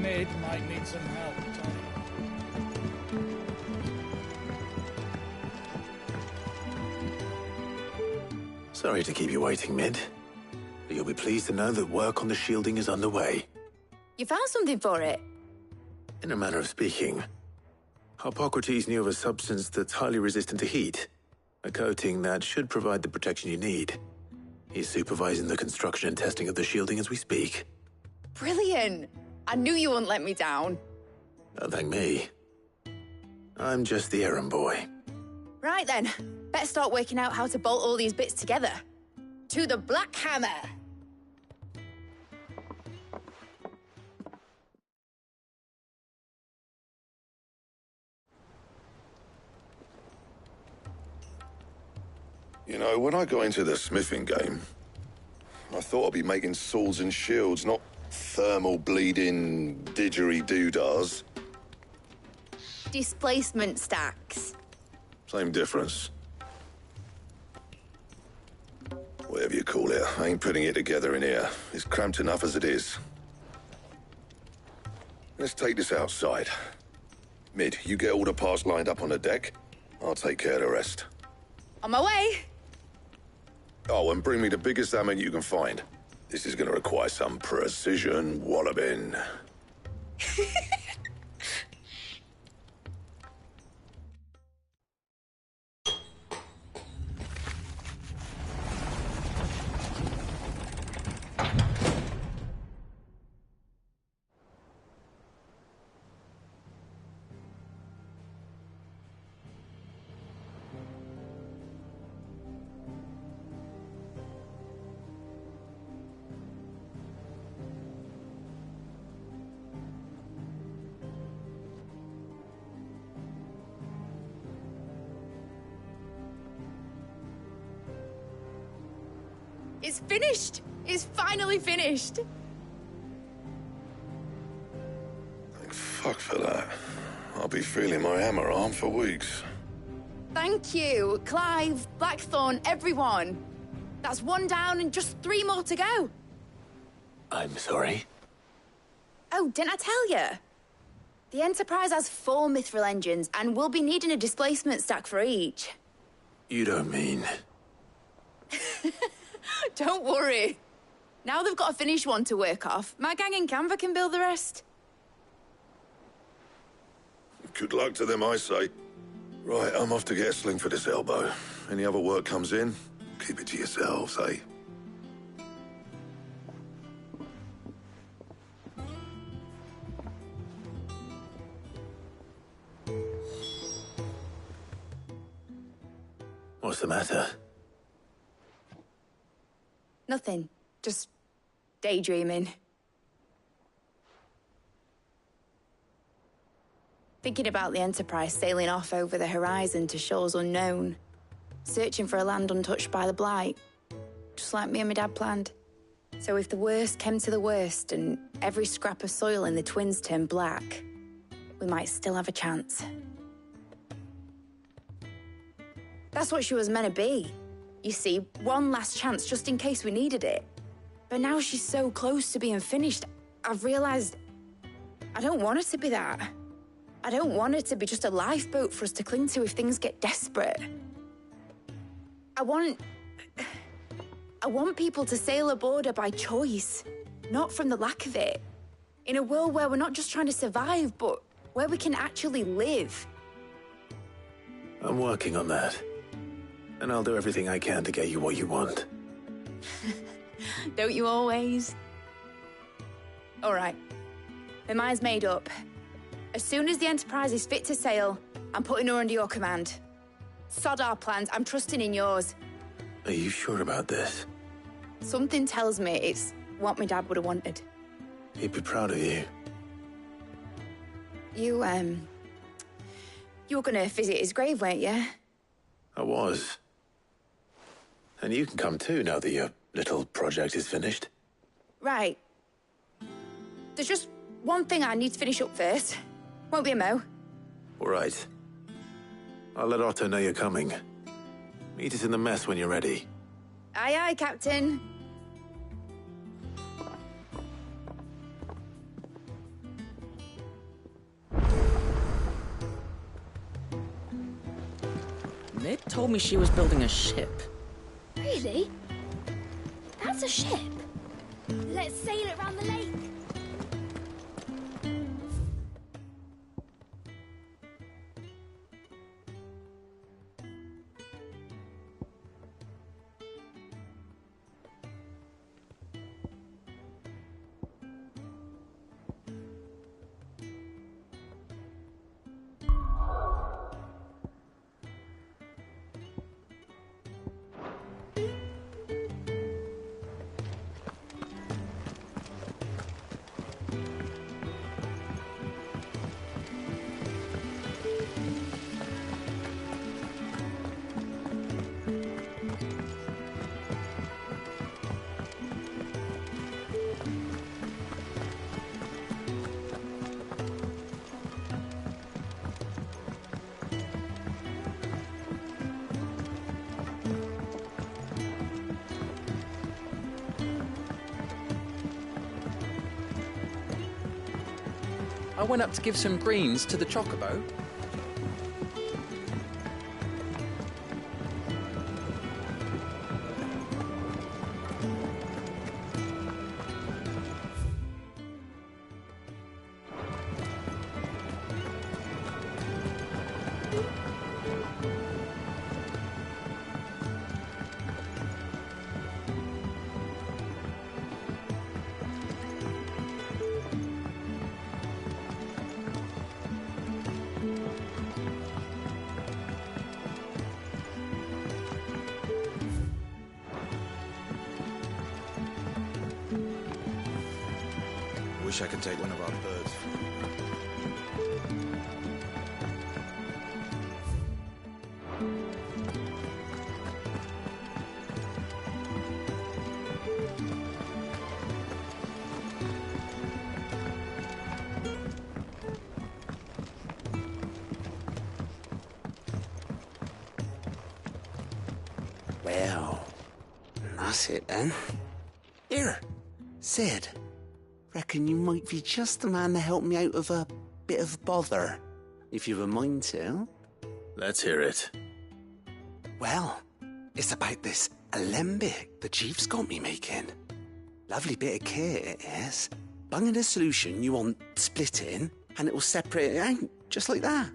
Mid might need some help, Tony. Sorry to keep you waiting, Mid. But you'll be pleased to know that work on the shielding is underway. You found something for it? In a manner of speaking, Hippocrates knew of a substance that's highly resistant to heat. A coating that should provide the protection you need. He's supervising the construction and testing of the shielding as we speak. Brilliant! I knew you wouldn't let me down. Don't thank me. I'm just the errand boy. Right then, better start working out how to bolt all these bits together. To the Black Hammer! You know, when I got into the smithing game, I thought I'd be making swords and shields, not thermal bleeding didgeridoo-dahs. Displacement stacks. Same difference. Whatever you call it, I ain't putting it together in here. It's cramped enough as it is. Let's take this outside. Mid, you get all the parts lined up on the deck. I'll take care of the rest. On my way! Oh, and bring me the biggest hammer you can find. This is gonna require some precision walloping. It's finished! It's finally finished! Thank fuck for that. I'll be feeling my hammer arm for weeks. Thank you, Clive, Blackthorn, everyone. That's 1 down and just 3 more to go. I'm sorry. Oh, didn't I tell you? The Enterprise has 4 mithril engines, and we'll be needing a displacement stack for each. You don't mean... Don't worry. Now they've got a finished one to work off, my gang in Canva can build the rest. Good luck to them, I say. Right, I'm off to get a sling for this elbow. Any other work comes in, keep it to yourselves, eh? What's the matter? Nothing. Just daydreaming. Thinking about the Enterprise sailing off over the horizon to shores unknown, searching for a land untouched by the Blight, just like me and my dad planned. So if the worst came to the worst and every scrap of soil in the Twins turned black, we might still have a chance. That's what she was meant to be. You see, one last chance just in case we needed it. But now she's so close to being finished, I've realized I don't want her to be that. I don't want her to be just a lifeboat for us to cling to if things get desperate. I want people to sail aboard her by choice, not from the lack of it. In a world where we're not just trying to survive, but where we can actually live. I'm working on that. And I'll do everything I can to get you what you want. Don't you always? All right. My mind's made up. As soon as the Enterprise is fit to sail, I'm putting her under your command. Sod our plans, I'm trusting in yours. Are you sure about this? Something tells me it's what my dad would have wanted. He'd be proud of you. You were gonna visit his grave, weren't you? I was. And you can come too now that your little project is finished. Right. There's just one thing I need to finish up first. Won't be a mo. All right. I'll let Otto know you're coming. Meet us in the mess when you're ready. Aye, aye, Captain. Ned told me she was building a ship. Really? That's a ship. Let's sail it around the lake. I went up to give some greens to the chocobo. Wish I could take one of our birds. That's it, then. Here, Sid. Reckon you might be just the man to help me out of a bit of bother, if you've a mind to. Let's hear it. Well, it's about this alembic the chief's got me making. Lovely bit of kit it is. Bung in a solution you want splitting, and it will separate it out, just like that.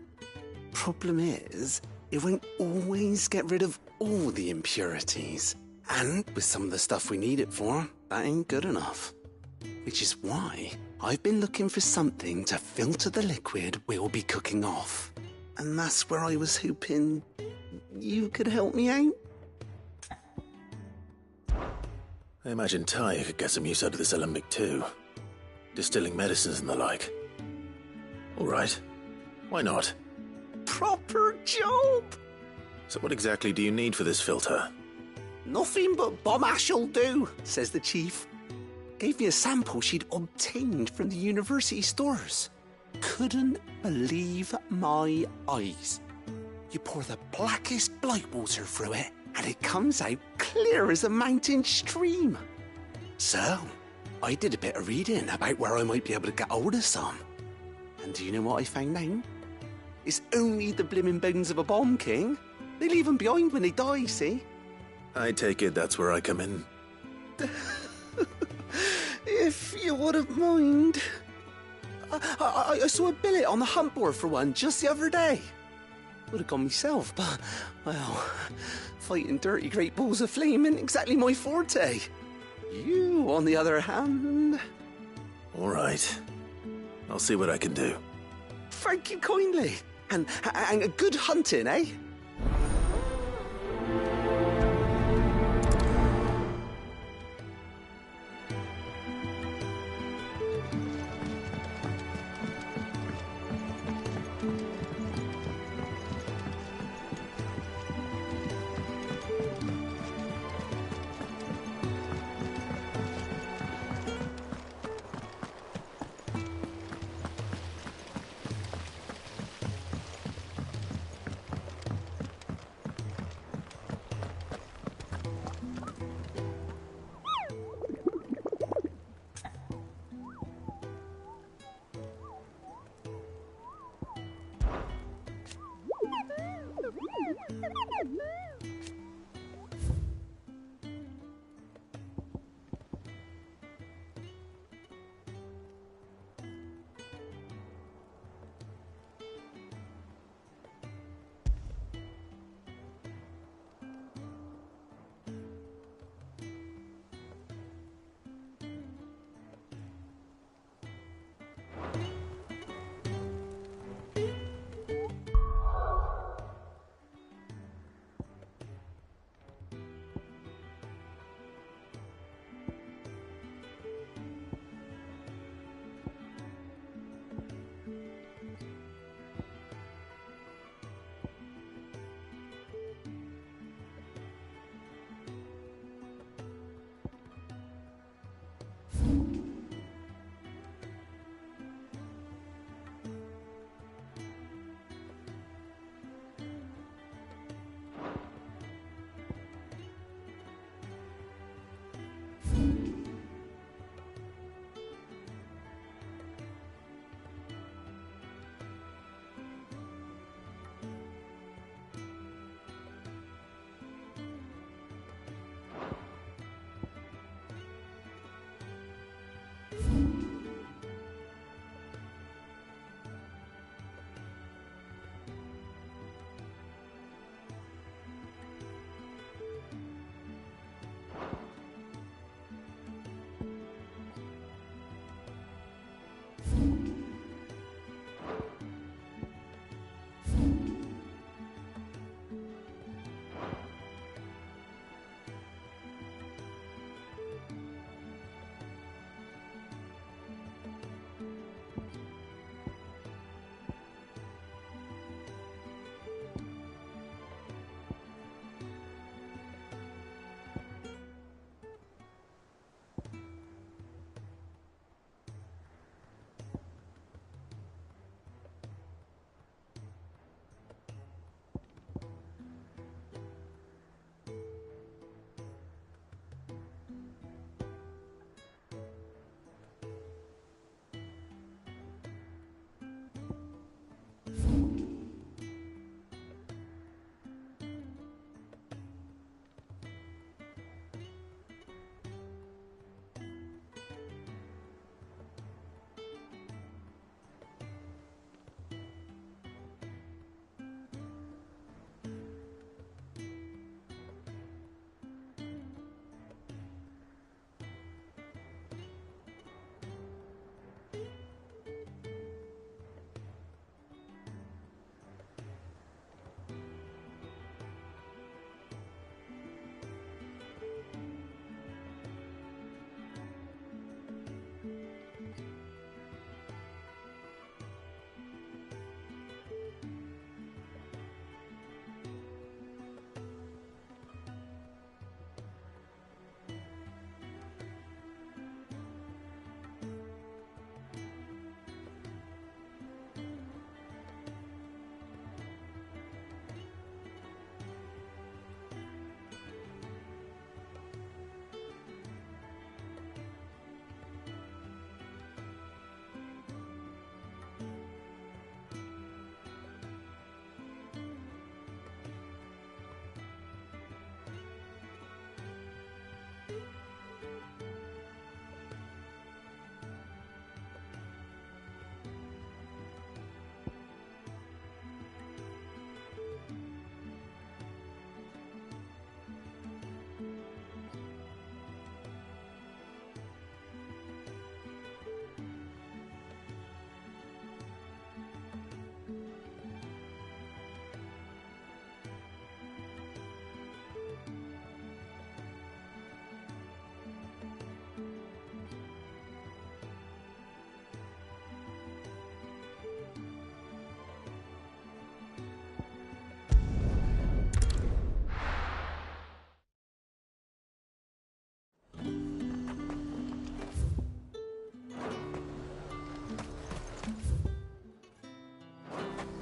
Problem is, it won't always get rid of all the impurities. And with some of the stuff we need it for, that ain't good enough. Which is why I've been looking for something to filter the liquid we'll be cooking off. And that's where I was hoping you could help me out. I imagine Ty could get some use out of this alembic too. Distilling medicines and the like. All right. Why not? Proper job! So what exactly do you need for this filter? Nothing but bomb ash'll do, says the chief. Gave me a sample she'd obtained from the university stores. Couldn't believe my eyes. You pour the blackest blight water through it, and it comes out clear as a mountain stream. So, I did a bit of reading about where I might be able to get hold of some. And do you know what I found out? It's only the blimmin' bones of a bomb king. They leave them behind when they die, see? I take it that's where I come in. If you wouldn't mind. I saw a billet on the hunt board for one just the other day. Would have gone myself, but, well, fighting dirty great balls of flame ain't exactly my forte. You, on the other hand... All right. I'll see what I can do. Thank you kindly. And good hunting, eh?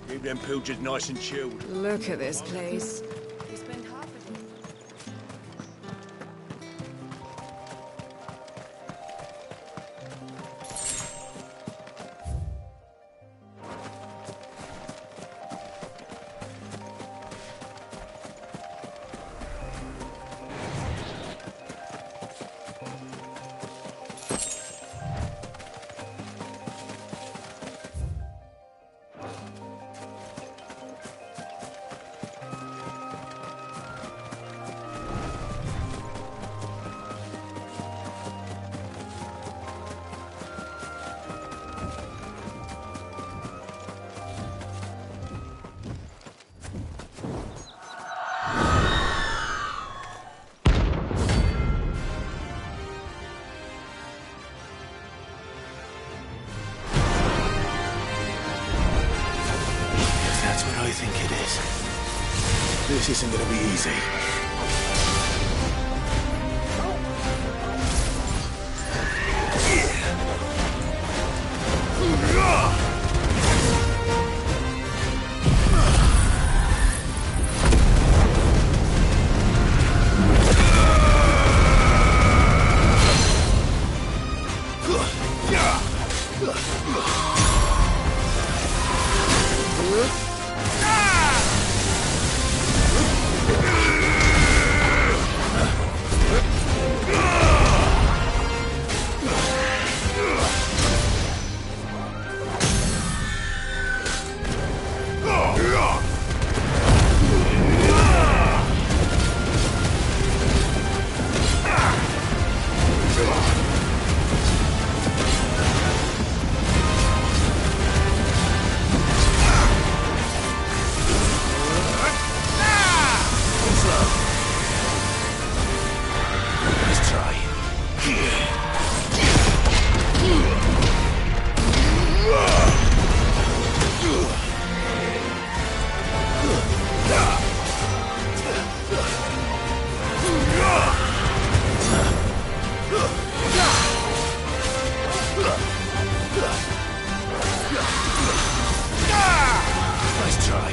Keep them pilchards nice and chilled. Look at this place. I think it is. This isn't going to be easy. Nice try.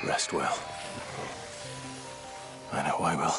Rest well. I know I will.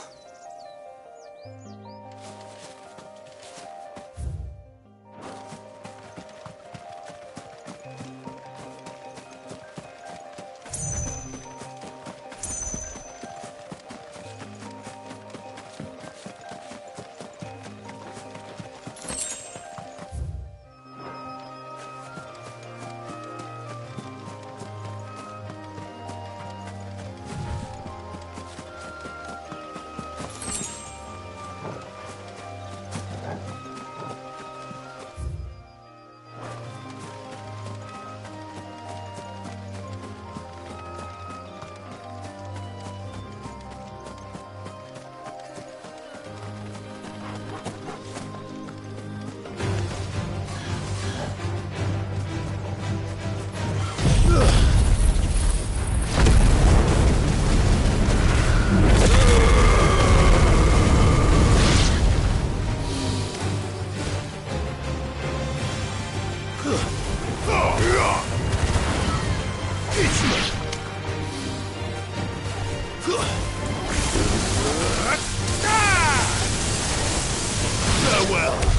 Farewell.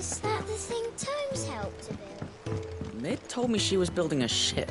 Is that the thing Tomes helped to build? Mid told me she was building a ship.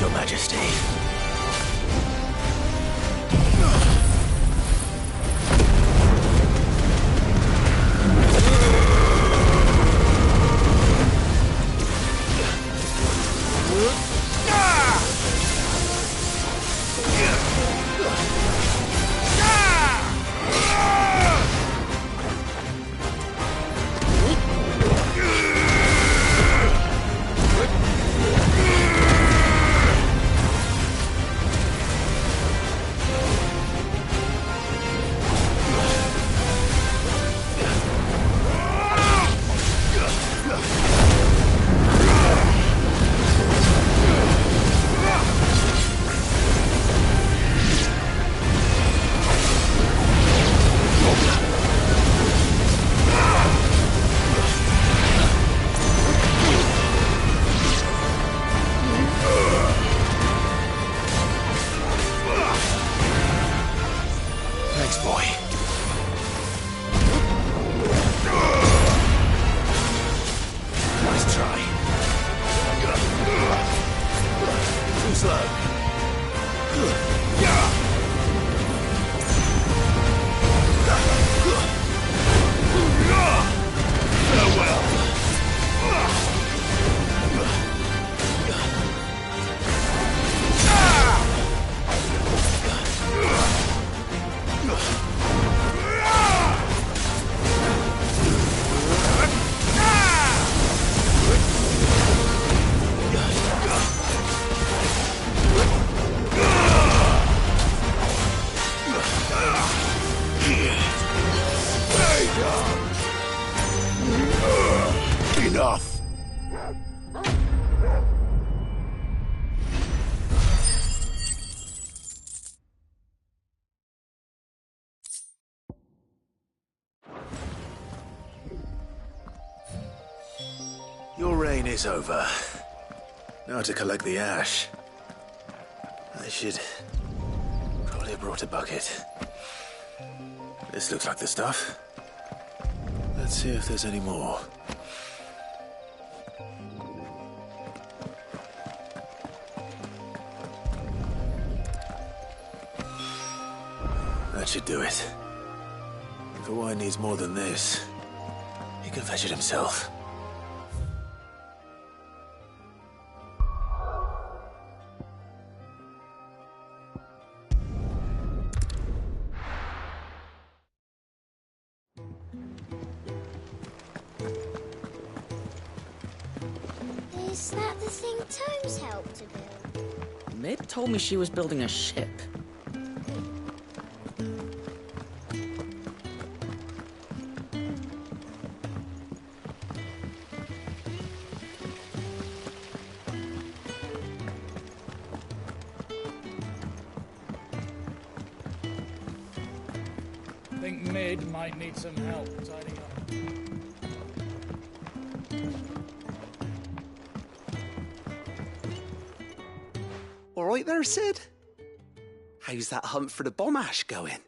Your Majesty. Enough! Your reign is over. Now to collect the ash. I should probably have brought a bucket. This looks like the stuff. Let's see if there's any more. That should do it. If Hawaii needs more than this, he can fetch it himself. Is that the thing Tomes helped to build? Mid told me she was building a ship. I think Mid might need some help tidying up. All right there, Sid? How's that hunt for the bomb ash going?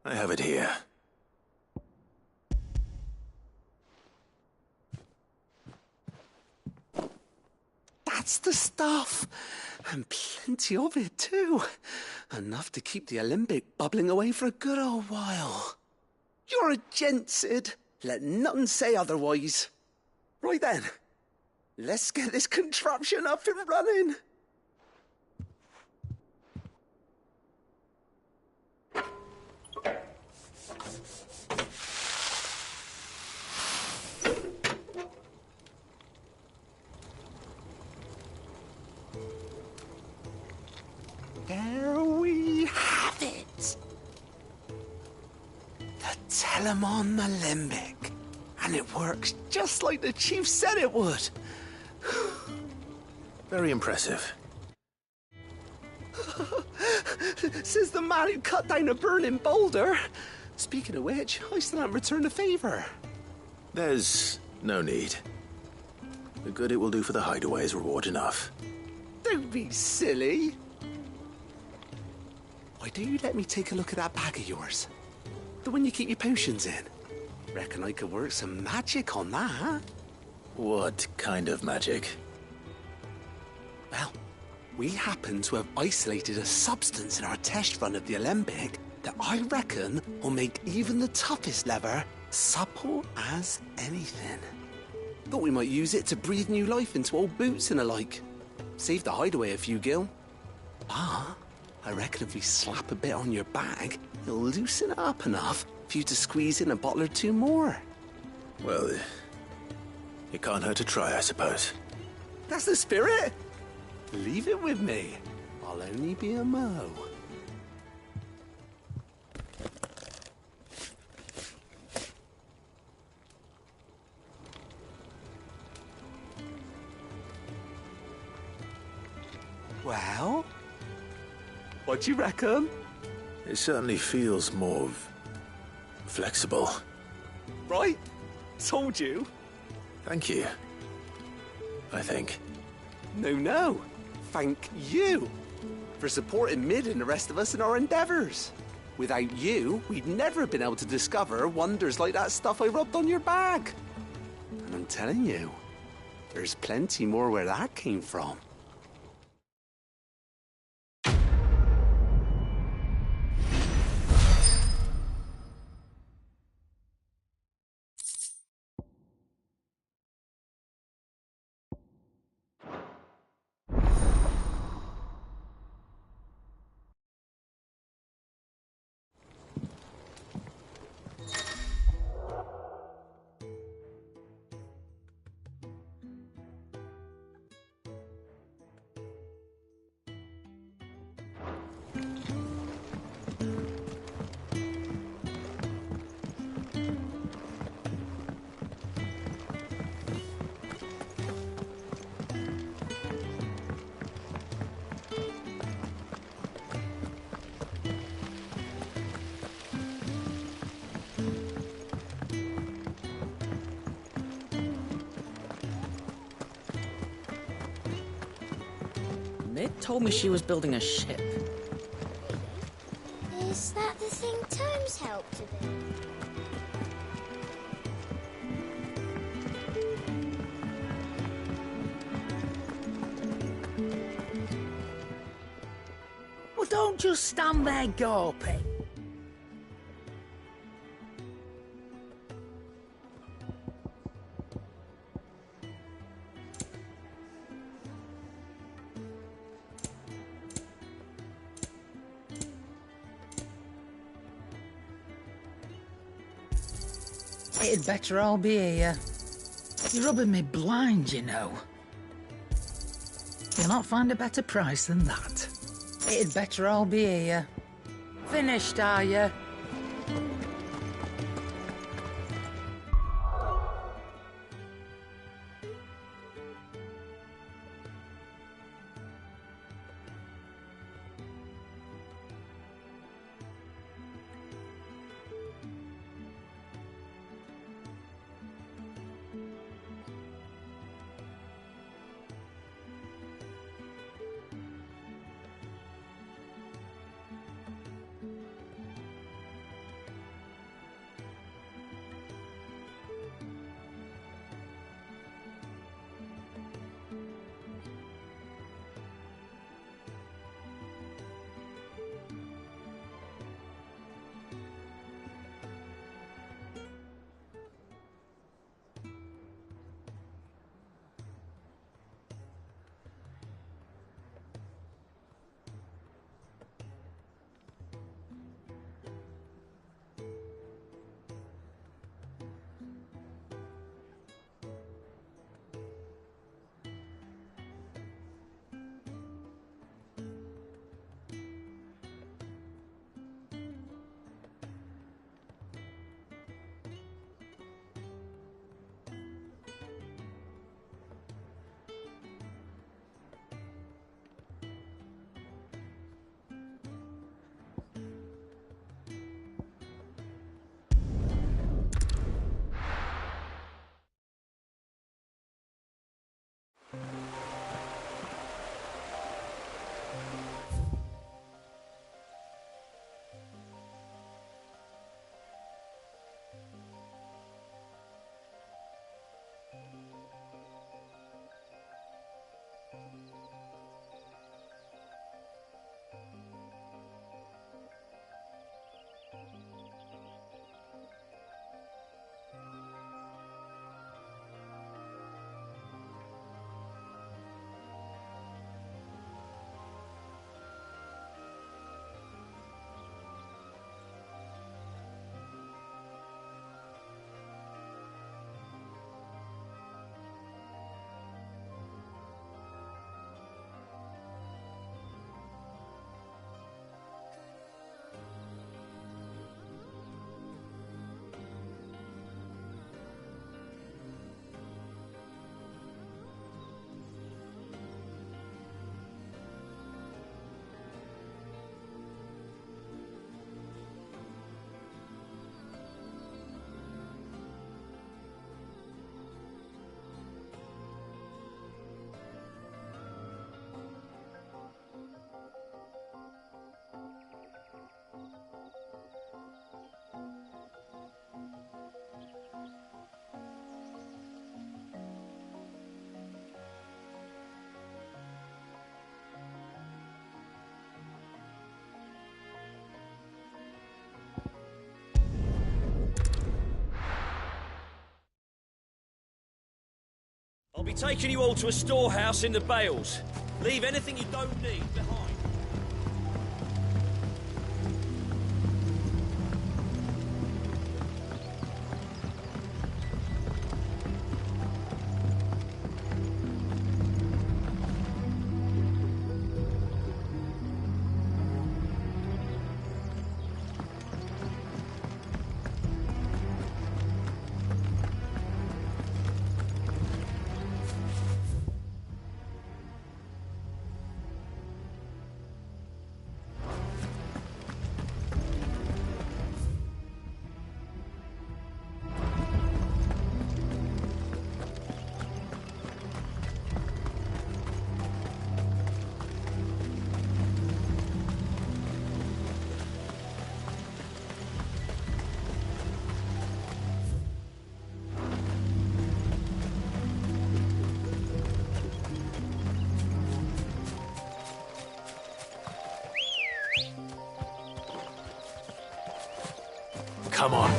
I have it here. That's the stuff. And plenty of it, too. Enough to keep the Alembic bubbling away for a good old while. You're a gent, Sid. Let none say otherwise. Right then. Let's get this contraption up and running. There we have it. The Telemon Alembic. And it works just like the chief said it would. Very impressive. Says the man who cut down a burning boulder. Speaking of which, I still haven't returned the favour. There's no need. The good it will do for the hideaway is reward enough. Don't be silly. Why don't you let me take a look at that bag of yours? The one you keep your potions in. Reckon I could work some magic on that. What kind of magic? Well, We happen to have isolated a substance in our test run of the Alembic that I reckon will make even the toughest leather supple as anything. Thought we might use it to breathe new life into old boots and the like. Save the hideaway a few gil. Ah, I reckon if we slap a bit on your bag, it'll loosen it up enough for you to squeeze in a bottle or two more. Well, it can't hurt to try, I suppose. That's the spirit. Leave it with me. I'll only be a mo. Well, what do you reckon? It certainly feels more flexible. Right? Told you. Thank you. I think. No. Thank you for supporting Mid and the rest of us in our endeavours. Without you, we'd never have been able to discover wonders like that stuff I rubbed on your bag. And I'm telling you, there's plenty more where that came from. Mid told me she was building a ship. Is that the thing Tomes helped to build? Well, don't just stand there gawping. It'd better all be here. You're rubbing me blind, you know. You'll not find a better price than that. It'd better all be here. Finished, are you? I'll be taking you all to a storehouse in the Bales. Leave anything you don't need behind. Come on.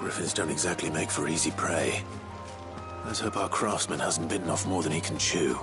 Griffins don't exactly make for easy prey. Let's hope our craftsman hasn't bitten off more than he can chew.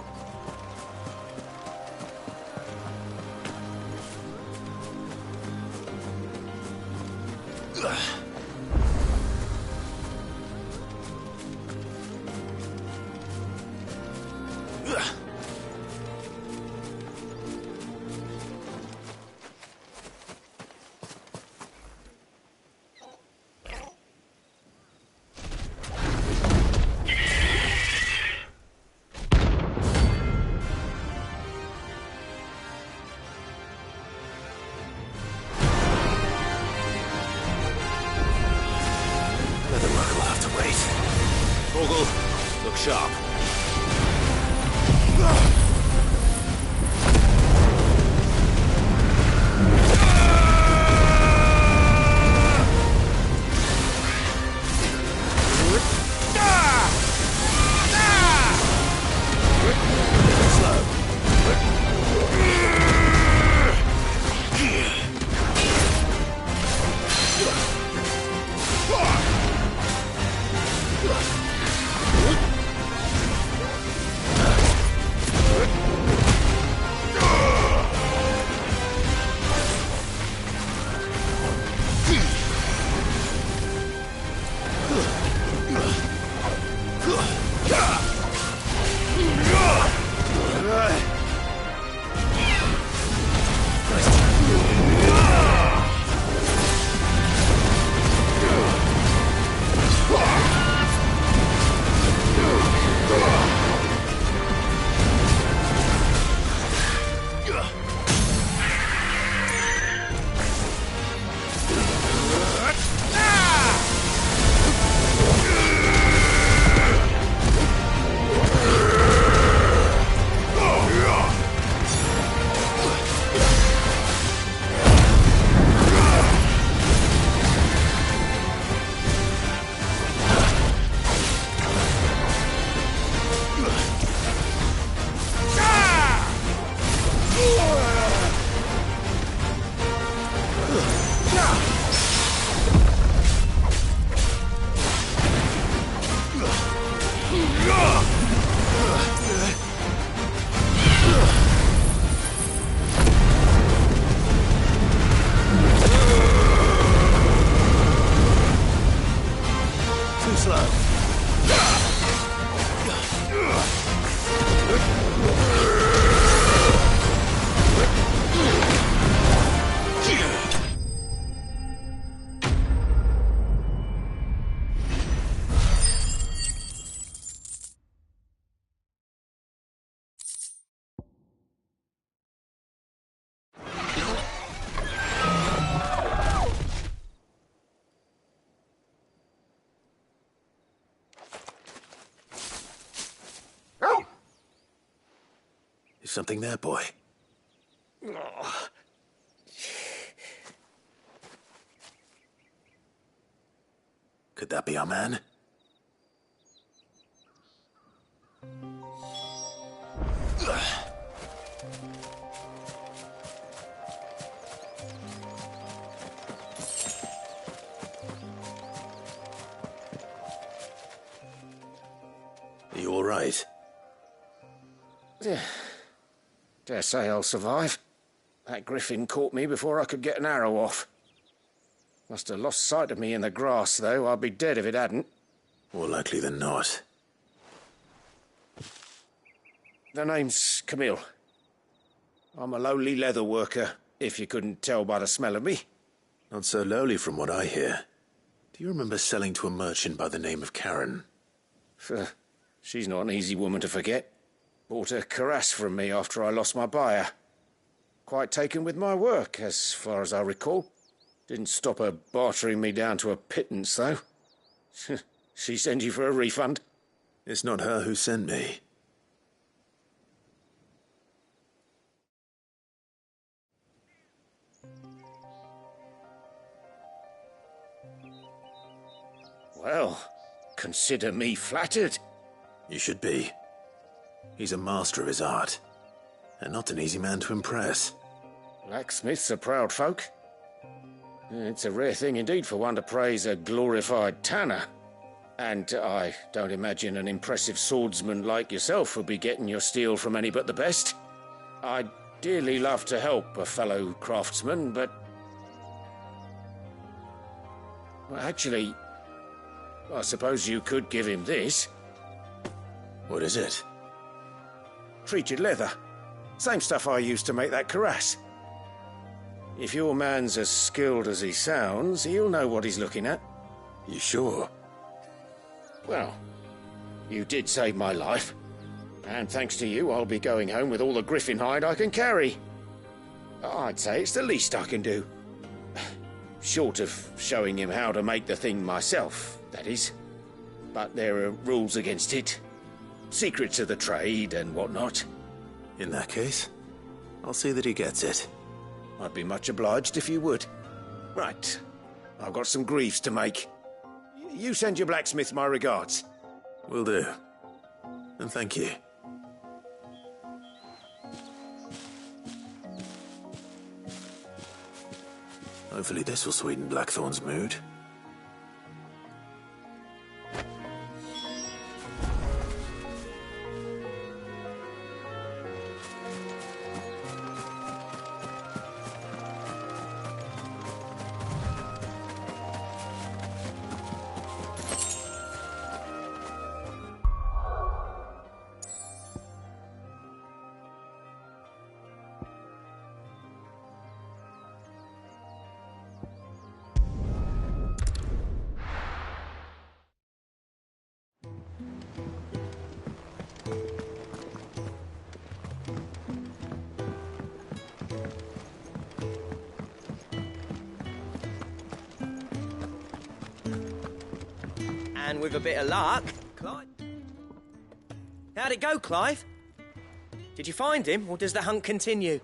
Is something there, boy? Oh. Could that be our man? Are you all right? Dare say I'll survive. That griffin caught me before I could get an arrow off. Must have lost sight of me in the grass, though. I'd be dead if it hadn't. More likely than not. The name's Camille. I'm a lowly leather worker, if you couldn't tell by the smell of me. Not so lowly from what I hear. Do you remember selling to a merchant by the name of Karen? She's not an easy woman to forget. Bought a cuirass from me after I lost my buyer. Quite taken with my work, as far as I recall. Didn't stop her bartering me down to a pittance, though. She sent you for a refund? It's not her who sent me. Well, consider me flattered. You should be. He's a master of his art, and not an easy man to impress. Blacksmiths are proud folk. It's a rare thing indeed for one to praise a glorified tanner. And I don't imagine an impressive swordsman like yourself would be getting your steel from any but the best. I'd dearly love to help a fellow craftsman, but... Well, actually, I suppose you could give him this. What is it? Treated leather. Same stuff I used to make that cuirass. If your man's as skilled as he sounds, he'll know what he's looking at. You sure? Well, you did save my life. And thanks to you, I'll be going home with all the griffin hide I can carry. I'd say it's the least I can do. Short of showing him how to make the thing myself, that is. But there are rules against it. Secrets of the trade and whatnot. In that case, I'll see that he gets it. I'd be much obliged if you would. Right. I've got some greaves to make. You send your blacksmith my regards. Will do. And thank you. Hopefully this will sweeten Blackthorn's mood. And with a bit of luck, Clive. How'd it go, Clive? Did you find him, or does the hunt continue?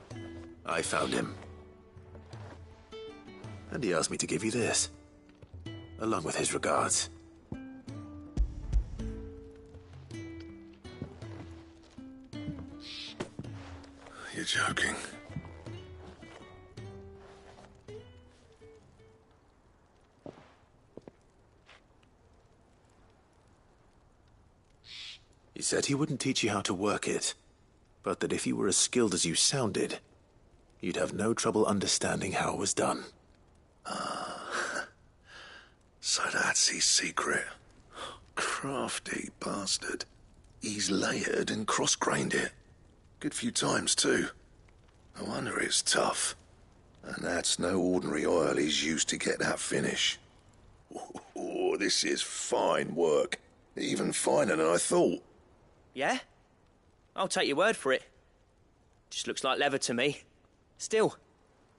I found him. And he asked me to give you this, along with his regards. You're joking. He said he wouldn't teach you how to work it, but that if you were as skilled as you sounded, you'd have no trouble understanding how it was done. So that's his secret. Crafty bastard. He's layered and cross-grained it. Good few times, too. No wonder it's tough. And that's no ordinary oil he's used to get that finish. Oh, this is fine work. Even finer than I thought. Yeah? I'll take your word for it. Just looks like leather to me. Still,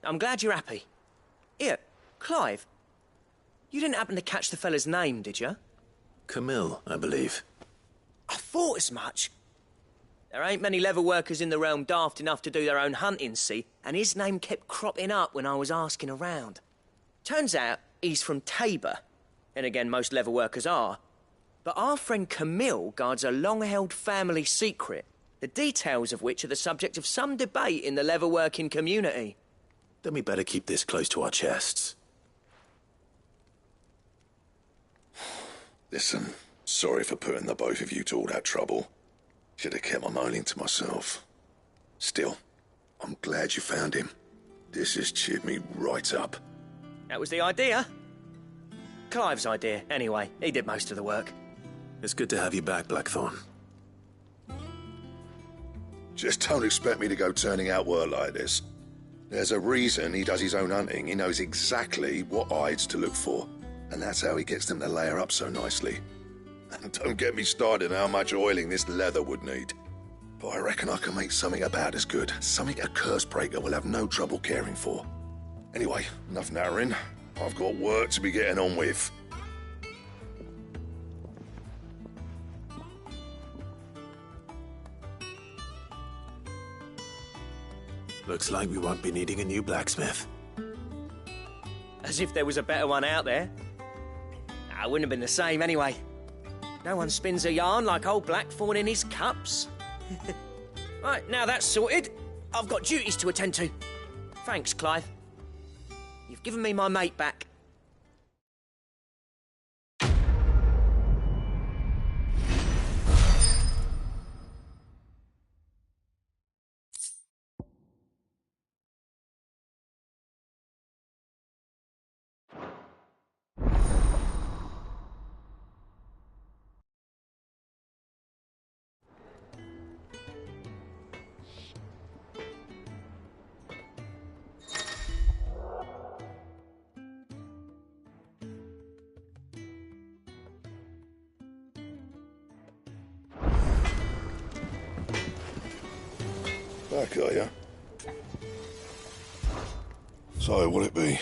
I'm glad you're happy. Here, Clive. You didn't happen to catch the fella's name, did you? Camille, I believe. I thought as much. There ain't many leather workers in the realm daft enough to do their own hunting, see? And his name kept cropping up when I was asking around. Turns out he's from Tabor. And again, most leather workers are. But our friend Camille guards a long-held family secret, the details of which are the subject of some debate in the leather-working community. Then we better keep this close to our chests. Listen, sorry for putting the both of you to all that trouble. Should have kept my moaning to myself. Still, I'm glad you found him. This has cheered me right up. That was the idea. Clive's idea, anyway. He did most of the work. It's good to have you back, Blackthorn. Just don't expect me to go turning out work like this. There's a reason he does his own hunting. He knows exactly what hides to look for. And that's how he gets them to layer up so nicely. And don't get me started on how much oiling this leather would need. But I reckon I can make something about as good. Something a Cursebreaker will have no trouble caring for. Anyway, enough narrowing. I've got work to be getting on with. Looks like we won't be needing a new blacksmith. As if there was a better one out there. It wouldn't have been the same anyway. No one spins a yarn like old Blackthorn in his cups. Right, now that's sorted, I've got duties to attend to. Thanks, Clive. You've given me my mate back. Back, are you? So, what'll it be?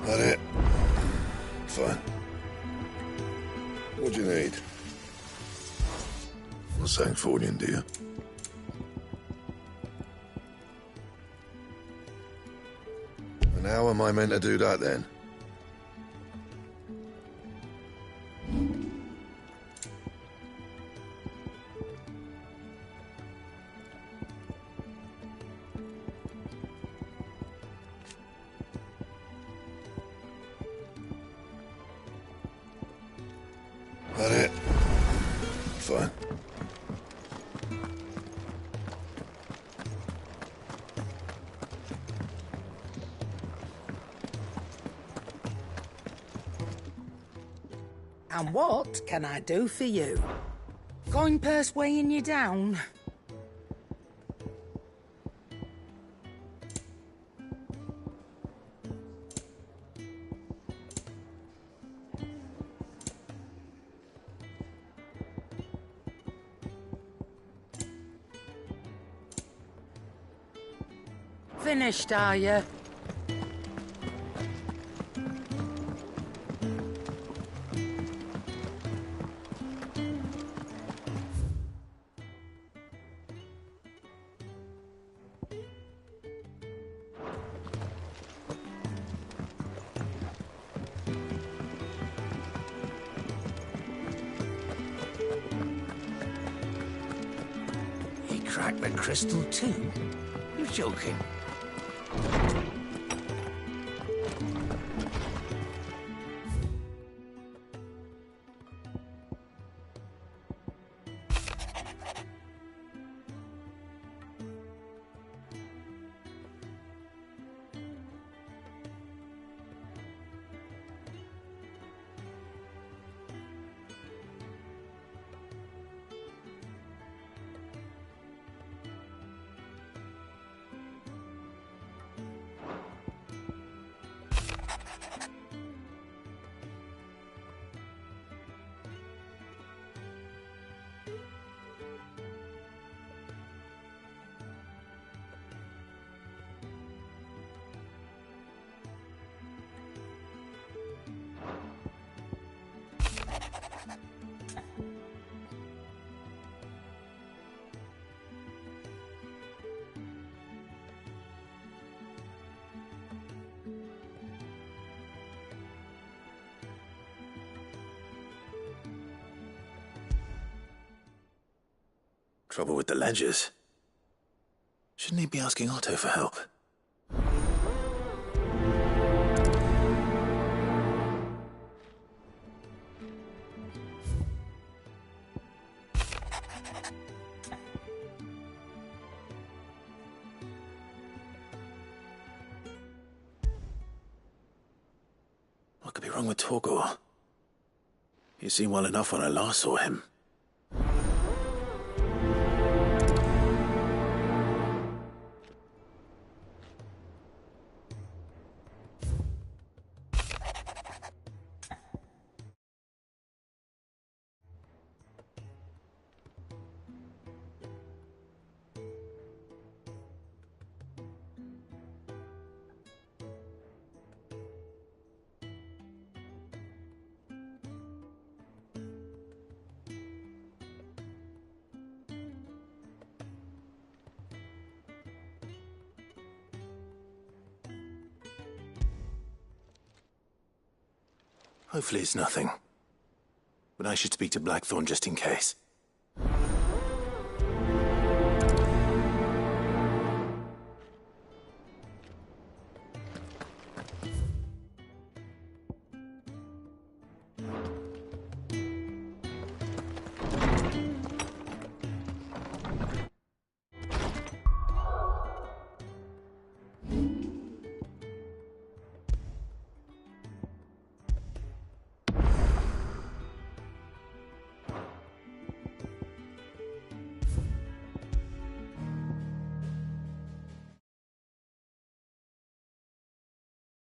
That it? Fine. What do you need? Not saying fortune, do you? And how am I meant to do that then? That it? Fine. And what can I do for you? Coin purse weighing you down? Finished, are you? He cracked the crystal too? You're joking. Trouble with the ledgers. Shouldn't he be asking Otto for help? What could be wrong with Torgor? He seemed well enough when I last saw him. Hopefully it's nothing. But I should speak to Blackthorn just in case.